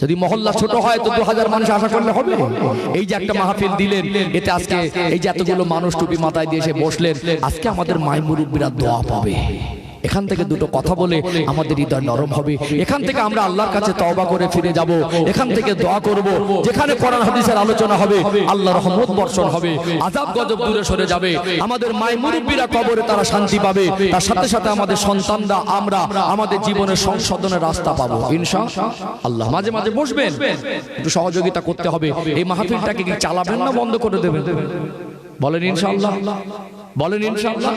যদি মহল্লা ছোট হয় তো 2000 মানুষ আশা করলে হবে? এই যে একটা মাহফিল দিলেন, এতে আজকে এই যে এতগুলো মানুষ টুপি মাথায় দিয়ে এসে বসলেন, আজকে আমাদের মাই মুরব্বিরা দোয়া পাবে। এখান থেকে দুটো কথা বলে আমাদের হৃদয় নরম হবে। এখান থেকে আমরা আল্লাহর কাছে তওবা করে ফিরে যাব। এখান থেকে দোয়া করব, যেখানে কোরআন হাদিসের আলোচনা হবে আল্লাহর রহমত বর্ষণ হবে, আযাব গজব দূরে সরে যাবে, আমাদের মাই মুরব্বিরা কবরে তারা শান্তি পাবে, তার সাথে সাথে আমাদের সন্তানরা আমরা আমাদের জীবনের সংশোধনের রাস্তা পাবো ইনশাআল্লাহ। মাঝে মাঝে বসবেন, একটু সহযোগিতা করতে হবে। এই মাহফিলটাকে কি চালাবেন না বন্ধ করে দেবেন? বলেন ইনশাআল্লাহ, বলেন ইনশাআল্লাহ।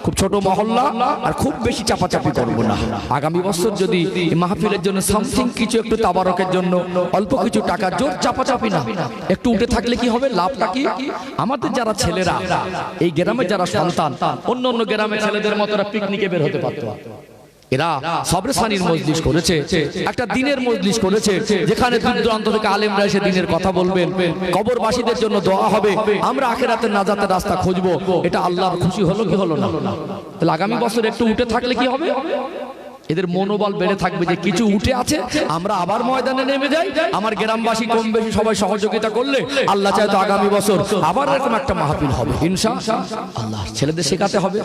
খুব ছোট মহল্লা আর খুব বেশি চাপাচাপি করবো না। আগামী বছর যদি এই মাহফিলের জন্য সামথিং কিছু একটু তাবারকের জন্য অল্প কিছু টাকা, জোর চাপাচাপি না, একটু উঠে থাকলে কি হবে? লাভটা কি? আমাদের যারা ছেলেরা, এই গ্রামের যারা সন্তান, অন্য অন্য গ্রামের ছেলেদের মতো পিকনিকে বের হতে পারতো। এরা সবরেসানির মজলিস করেছে, একটা দিনের মজলিস করেছে, যেখানে দূর দূরান্ত থেকে আলেমরা এসে দিনের কথা বলবেন, কবরবাসীদের জন্য দোয়া হবে, আমরা আখিরাতের নাজাতের রাস্তা খুঁজবো। এটা আল্লাহর খুশি হলো কি হলো না? তাহলে আগামী বছর একটু উঠে থাকলে কি হবে? এদের মনোবল বেড়ে থাকবে যে কিছু উঠে আছে, আমরা আবার ময়দানে নেমে যাই। আমার গ্রামবাসী কম বেশি সবাই সহযোগিতা করলে আল্লাহ চায় তো আগামী বছর আবার এরকম একটা মাহফিল হবে ইনশাআল্লাহ। ছেলেদের শেখাতে হবে,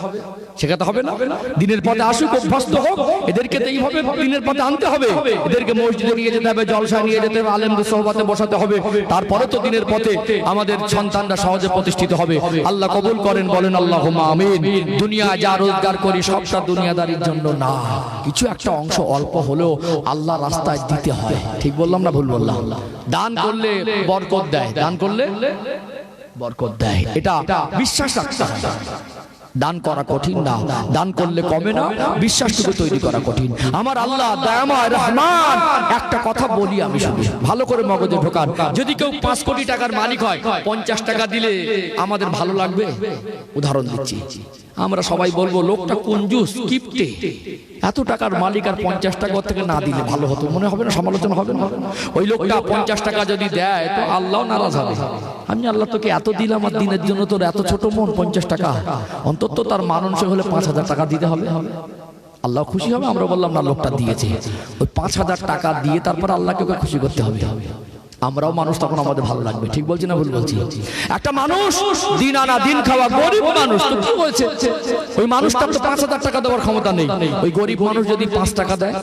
শেখাতে হবে না? দিনের পথে আসুক, অভ্যস্ত হোক, এদেরকে তো এইভাবে দিনের পথে আনতে হবে। এদেরকে মসজিদে নিয়ে যেতে হবে, জলসায় নিয়ে যেতে হবে, আলেমদের সোহবতে বসাতে হবে, তারপরে তো দিনের পথে আমাদের সন্তানরা সহজে প্রতিষ্ঠিত হবে। আল্লাহ কবুল করেন, বলেন আল্লাহুম্মা আমিন। দুনিয়া যা রোজগার করি সবটা দুনিয়াদারির জন্য না, কিছু একটা অংশ অল্প হলেও আল্লাহ রাস্তায় দিতে হয়। ঠিক বললাম না ভুল বললাম? দান করলে বরকত দেয়, দান করলে বরকত দেয়, এটা বিশ্বাস রাখতে হবে। দান করা কঠিন না, দান করলে কমে না, বিশ্বাসটুকু তৈরি করা কঠিন। আমার আল্লাহ দয়াময় রহমান। একটা কথা বলি আমি, শুধু ভালো করে মগজে ঢোকান। যদি কেউ 5 কোটি টাকার মালিক হয়, 50 টাকা দিলে আমাদের ভালো লাগবে? উদাহরণ দিচ্ছি, আমরা সবাই বলবো লোকটা কঞ্জুস, কিপটে, এত টাকার মালিক আর 50 টাকা থেকে না দিলে ভালো হতো, মনে হবে না? সমালোচনা হবে না? ওই লোকটা 50 টাকা যদি দেয় তো আল্লাহ নারাজ হবে। আমি আল্লাহ তোকে এত দিলাম আর দিনের জন্য তোর এত ছোট মন, 50 টাকা, অন্তত তার মানুষ হলে 5000 টাকা দিতে হবে, আল্লাহ খুশি হবে। আমরা বললাম না, লোকটা দিয়েছে, ওই 5000 টাকা দিয়ে তারপর আল্লাহকে খুশি করতে হবে। আমরাও মানুষ, তখন আমাদের ভালো লাগবে। ঠিক বলছি না ভুল বলছি? একটা মানুষ দিন আনা দিন খাওয়া গরিব মানুষ, তো কি বলছে? ওই মানুষটার তো 5000 টাকা দেওয়ার ক্ষমতা নেই। ওই গরিব মানুষ যদি 5 টাকা দেয়,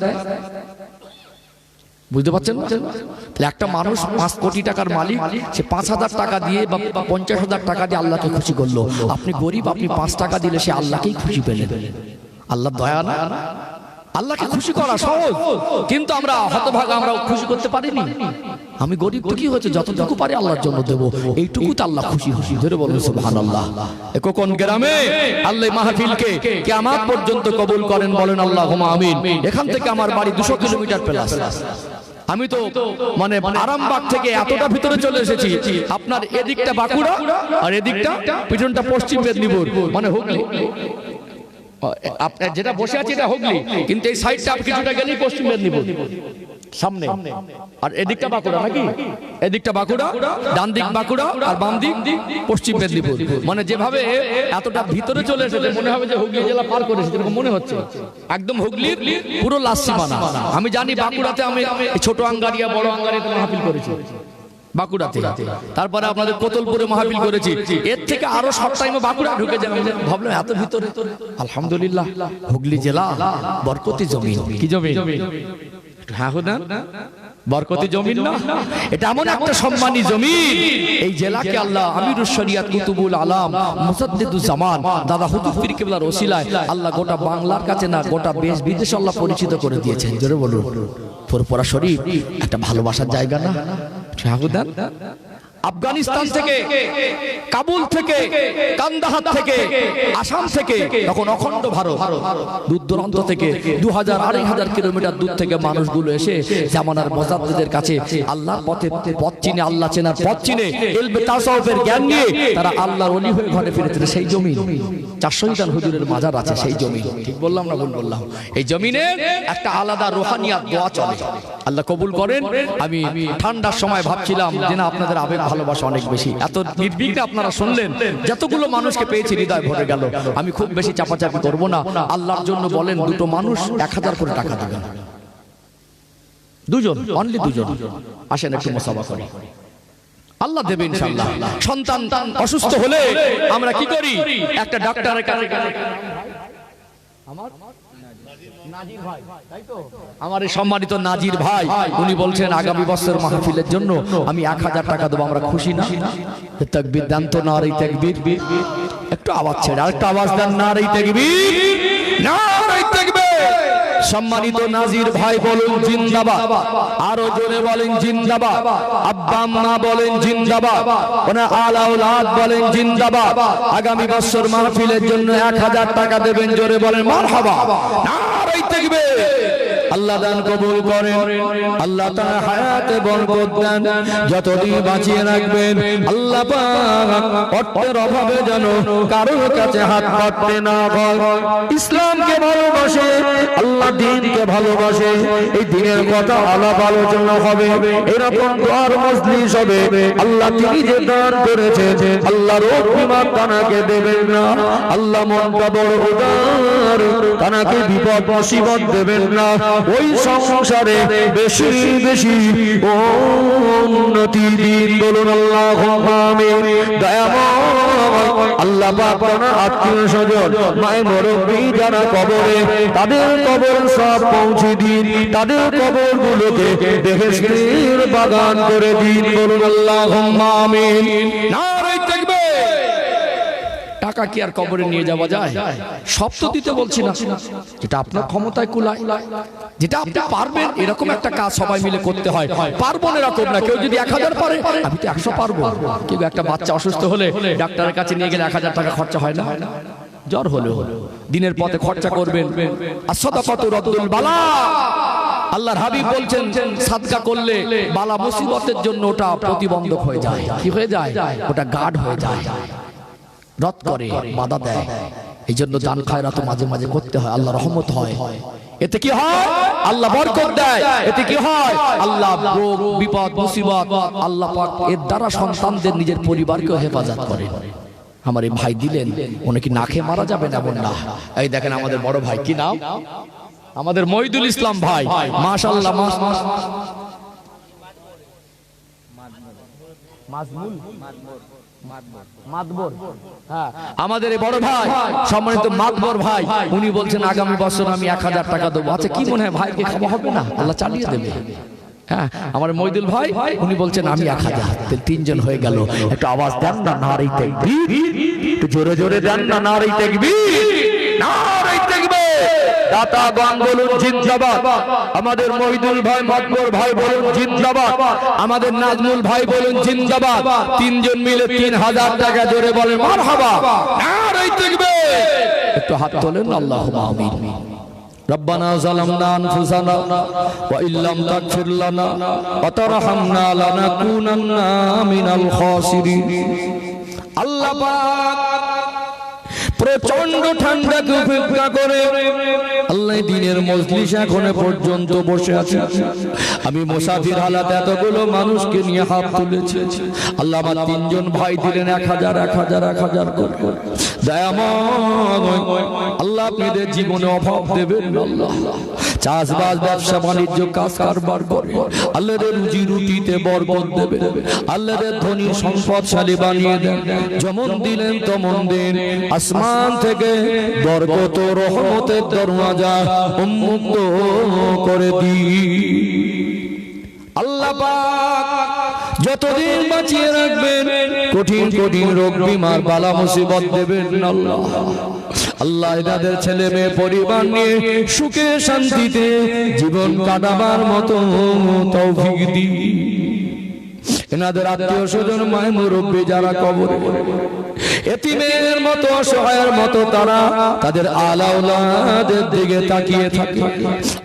বুঝতে পারছেন? তাহলে একটা মানুষ 5 কোটি টাকার মালিক, সে 5000 টাকা দিয়ে বা 50,000 টাকা দিয়ে আল্লাহকে খুশি করলো। আপনি গরিব, আপনি 5 টাকা দিলে সে আল্লাহকেই খুশি পেলেন। আল্লাহ দয়া না? আল্লাহকে খুশি করা সহজ, কিন্তু আমরা হতভাগা, আমরা খুশি করতে পারিনি। আমি গরিব তো কি হয়েছে, যতটুকু পারি আল্লাহর জন্য দেবো, এইটুকু তো আল্লাহ খুশি খুশি। ধরে বলুন সুবহানাল্লাহ। কোন গ্রামে আল্লাহ মাহফিলকে কিয়ামত পর্যন্ত কবুল করেন, বলেন আল্লাহুম্মা আমিন। এখান থেকে আমার বাড়ি 200 কিলোমিটার প্লাস। আমি তো মানে আরামবাগ থেকে এতটা ভিতরে চলে এসেছি, আপনার এদিকটা বাঁকুড়া আর এদিকটা পিছনটা পশ্চিম মেদিনীপুর, মানে হুগলি। আপনার যেটা বসে আছে এটা হুগলি, কিন্তু এই সাইডটা আপনি কিছুটা গেলেই পশ্চিম মেদিনীপুর সামনে, আর এদিকটা বাঁকুড়া নাকি? এদিকটা বাঁকুড়া, ডান দিক বাঁকুড়া আর বাম দিক পশ্চিম মেদিনীপুর। মানে যেভাবে এতটা ভিতরে চলে এসেছে, মনে হবে যে হুগলি জেলা পার করেছে, এরকম মনে হচ্ছে। একদম হুগলির পুরো লাস্ট সীমানা। আমি জানি বাঁকুড়াতে আমি ছোট আঙ্গারিয়া, বড় আঙ্গারিয়াতে মাহফিল করেছি, বাঁকুড়াতে। তারপরে আপনাদের কোতলপুরে মাহফিল করেছি। এর থেকে আরো শর্ট টাইমে বাঁকুড়া ঢুকে যাবে। ভাবলাম এত ভিতরে, আলহামদুলিল্লাহ হুগলি জেলা বরকতি জমিন। কি জমিন? হ্যাঁ হুদান, বরকতি জমিন না? এটা এমন একটা সম্মানী জমিন। এই জেলাকে আল্লাহ আমিরুশ শরিয়াত কুতুবুল আলাম মুসাদ্দিদুজ জামান দাদা হুজুর পীর কেবলার ওসিলায় আল্লাহ গোটা বাংলার কাছে না, গোটা দেশ বিদেশে আল্লাহ পরিচিত করে দিয়েছেন। জোরে বলুন। ফুরফুরা শরীফ একটা ভালোবাসার জায়গা না? আফগানিস্তান থেকে, কাবুল থেকে, কান্দাহার থেকে, আসাম থেকে, তখন অখণ্ড ভারত, দূর দূরান্ত থেকে 2000-2500 কিলোমিটার দূর থেকে মানুষগুলো এসে জামানার মুজাদ্দিদের কাছে আল্লাহর পথ চিনে, আল্লাহ চেনার পথ চিনে, ইলমে তাসাউফের জ্ঞান নিয়ে তারা আল্লাহর ওলি হয়ে ঘরে ফিরেছে। সেই জমিন 400 হুজুরের মাজার আছে, সেই জমিন। ঠিক বললাম না ভুল বললাম? এই জমিনে একটা আলাদা রুহানিয়াত দোয়া চলে, আল্লাহ কবুল করেন। আমি ঠান্ডার সময় ভাবছিলাম যে না, আপনাদের আবেগ ভালোবাসা অনেক বেশি, এত নির্বিঘ্নে আপনারা শুনলেন, যতগুলো মানুষকে পেয়েছি হৃদয় ভরে গেল। আমি খুব বেশি চাপাচাপি করব না। আল্লাহর জন্য বলেন, দুটো মানুষ 1000 করে টাকা দেবেন, দুজন, অনলি দুজন। আসেন একটু মুসাফা করি, আল্লাহ দেবে ইনশাআল্লাহ। সন্তান অসুস্থ হলে আমরা কি করি? একটা ডাক্তারের কাছে, আমার এই সম্মানিত নাজির ভাই, উনি বলছেন আগামী বছর মাহফিলের জন্য আমি 1000 টাকা দেবো। আমরা খুশি না? তাকবীর দেন তো, নারে তাকবীর। একটু আওয়াজ ছেড়ে আরেকটু আওয়াজ দেন, নারে তাকবীর, নারে তাকবীর। সম্মানিত নাজির ভাই বলুন জিন্দাবাদ, আরো জোরে বলেন জিন্দাবাদ। আব্বা আম্মা বলেন জিন্দাবাদ, ওনা আলা আওলাদ বলেন জিন্দাবাদ। আগামী বছর মাহফিলের জন্য 1000 টাকা দেবেন, জোরে বলেন মারহাবা, নারে তাকবীর। আল্লাহ দান কবুল করেন, আল্লাহ তাআলা হায়াতে বরকত দেন, যতদিন বাঁচিয়ে রাখবেন। আল্লাহ পাক অর্থের অভাবে যেন কারোর কাছে হাত পাততে না হয়। ইসলামকে ভালোবাসে, আল্লাহ দ্বীনকে ভালোবাসে, এই দ্বীনের কথা আলাপ আলোচনা হবে, এরকম দোয়ার মজলিস হবে। আল্লাহ তিনি যে দান করেছেন, আল্লাহর অভিমান তানাকে দেবেন না। আল্লাহ মনটা বড় উদার, তানাকে বিপদ মুসিবত দেবেন না। ওই সংসারে বেশি বেশি উন্নতি দিন, বলুন আল্লাহুম্মা আমিন। দয়াময় আল্লাহ পাক আপনার আত্মীয় স্বজন, মায়ের মুরব্বি যারা কবরে, তাদের কবর সব পৌঁছে দিন, তাদের কবর গুলোকে বেহেশতের বাগান করে দিন, বলুন আল্লাহুম্মা আমিন। নারে তাকবীর। টাকা কি আর কবরে নিয়ে যাওয়া যায়? সব তো দিতে বলছি না, যেটা আপনার ক্ষমতায় কুলায়, যেটা আপনি পারবেন, এরকম একটা কাজ সবাই মিলে করতে হয়। পারবো না এরকম না, কেউ যদি 1000 পারে, আমি তো 100 পারবো। কিন্তু একটা বাচ্চা অসুস্থ হলে ডাক্তারের কাছে নিয়ে গেলে 1000 টাকা খরচা হয় না? জ্বর হলেও দিনের পথে খরচা করবেন। as-সাদাকাতু রাদ্দুল বালা। আল্লাহর হাবিব বলছেন, সাদকা করলে বালা মুসিবতের জন্য ওটা প্রতিবন্ধক হয়ে যায়। কি হয়ে যায়? ওটা গার্ড হয়ে যায়, রদ করে, বাধা দেয়। এই জন্য দান খায়রাত মাঝে মাঝে করতে হয়, আল্লাহ রহমত হয়। এতে কি হয়? আল্লাহ বরকত দেয়। এতে কি হয়? আল্লাহ রোগ বিপদ মুসিবত, আল্লাহ পাক এর দ্বারা সন্তানদের, নিজের পরিবারকে হেফাজত করে। আমার এই ভাই দিলেন, উনি কি না খেয়ে মারা যাবেন? এমন না। এই দেখেন আমাদের বড় ভাই, কি নাম? আমাদের মহিদুল ইসলাম ভাই, মাশাআল্লাহ। আমাদের এই বড় ভাই, সম্মানিত মাতবর ভাই, উনি বলছেন আগামী বছর আমি 1000 টাকা দেবো। আচ্ছা, কি মনে হয় ভাইকে খাওয়া হবে না? আল্লাহ চালিয়ে দেবে। হ্যাঁ, আমার মহিদুল ভাই, উনি বলছেন আমি 1000। 3জন হয়ে গেল। একটু আওয়াজ দেন না, নারে তাকবীর। একটু জোরে জোরে দেন না, নারে তাকবীর, নারে তাকবীর। দাতাগণ বলুন জিন্দাবাদ। আমাদের মহিদুল ভাই, মাতবর ভাই বলুন জিন্দাবাদ। আমাদের নাজমুল ভাই বলুন জিন্দাবাদ। 3জন মিলে 3000 টাকা, জোরে বলেন মারহাবা, নারে তাকবীর। একটু হাত তোলেন, আল্লাহুম্মা আমিন। রব্বানা যালামনা আনফুসানা ওয়া ইল্লাম তাগফির লানা ওয়া তারহামনা লানাকুনান্না মিনাল খাসিরিন। আল্লাহ পাক প্রচন্ড ঠান্ডাকে উপেক্ষা করে আল্লাহ দিনের মজলিস এখনো পর্যন্ত বসে আছে। আমি মুসাফির হালাত এতগুলো মানুষকে নিয়ে হাত তুলেছি। আল্লাহ আমার 3জন ভাই দিলেন 1000 করে। দয়াময় আল্লাহ আপনাদের জীবনে অভাব দেবেন না। আল্লাহ চাষবাস, ব্যবসা বাণিজ্য, কাজ কারবার করে আল্লাহর রুজি রুটিতে বরকত দেবেন। আল্লাহর ধনী সম্পদশালী বানিয়ে দেন। যেমন দিলেন তেমন দিন। আসমান থেকে বরকত ও রহমতের দরওয়াজা উন্মুক্ত করে দিন। আল্লাহ পাক যতদিন বাঁচিয়ে রাখবেন, কঠিন কঠিন রোগ বিমার বালা মুসিবত দেবেন আল্লাহ। আল্লাহ এদের ছেলে মেয়ে পরিবার নিয়ে সুখে শান্তিতে জীবন কাটাবার মতো তৌফিক দিন। এনাদের আত্মীয় স্বজন মায় মুরব্বী যারা কবরে, এতিমের মতো অসহায়ের মতো তারা তাদের আলাউলাদের দিকে তাকিয়ে থাকে।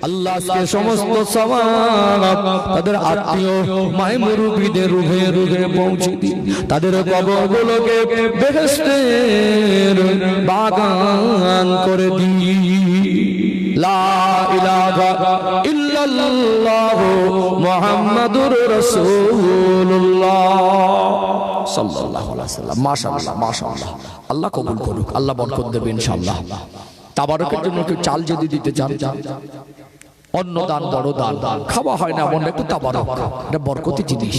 আল্লাহ আজকে সমস্ত সওয়াব তাদের আত্মীয় মায় মুরব্বীদের রুহে রুহে পৌঁছে দিন, তাদের কবরগুলোকে বেহেশতের বাগান করে দিন। লা ইলাহা ইল্লাল্লাহ মুহাম্মাদুর রাসূলুল্লাহ সাল্লাল্লাহু আলাইহি ওয়াসাল্লাম। মাশাআল্লাহ মাশাআল্লাহ, আল্লাহ কবুল করুক, আল্লাহ বরকত দেবে ইনশাআল্লাহ। তাবারকের জন্য কেউ চাল যদি দিতে চান, অন্ন দান বড় দান, খাওয়া হয় না এমন একটু তাবারক, এটা বরকতি জিনিস।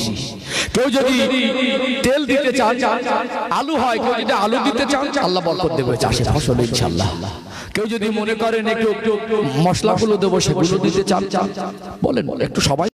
কেউ যদি তেল দিতে চান, আলু হয়, কেউ যদি আলু দিতে চান, আল্লাহ বরকত দেবে চাষে ফসল ইনশাআল্লাহ। কেউ যদি মনে করেন একটু মশলাগুলো দেবো, সেগুলো দিতে চান, বলেন একটু সবাই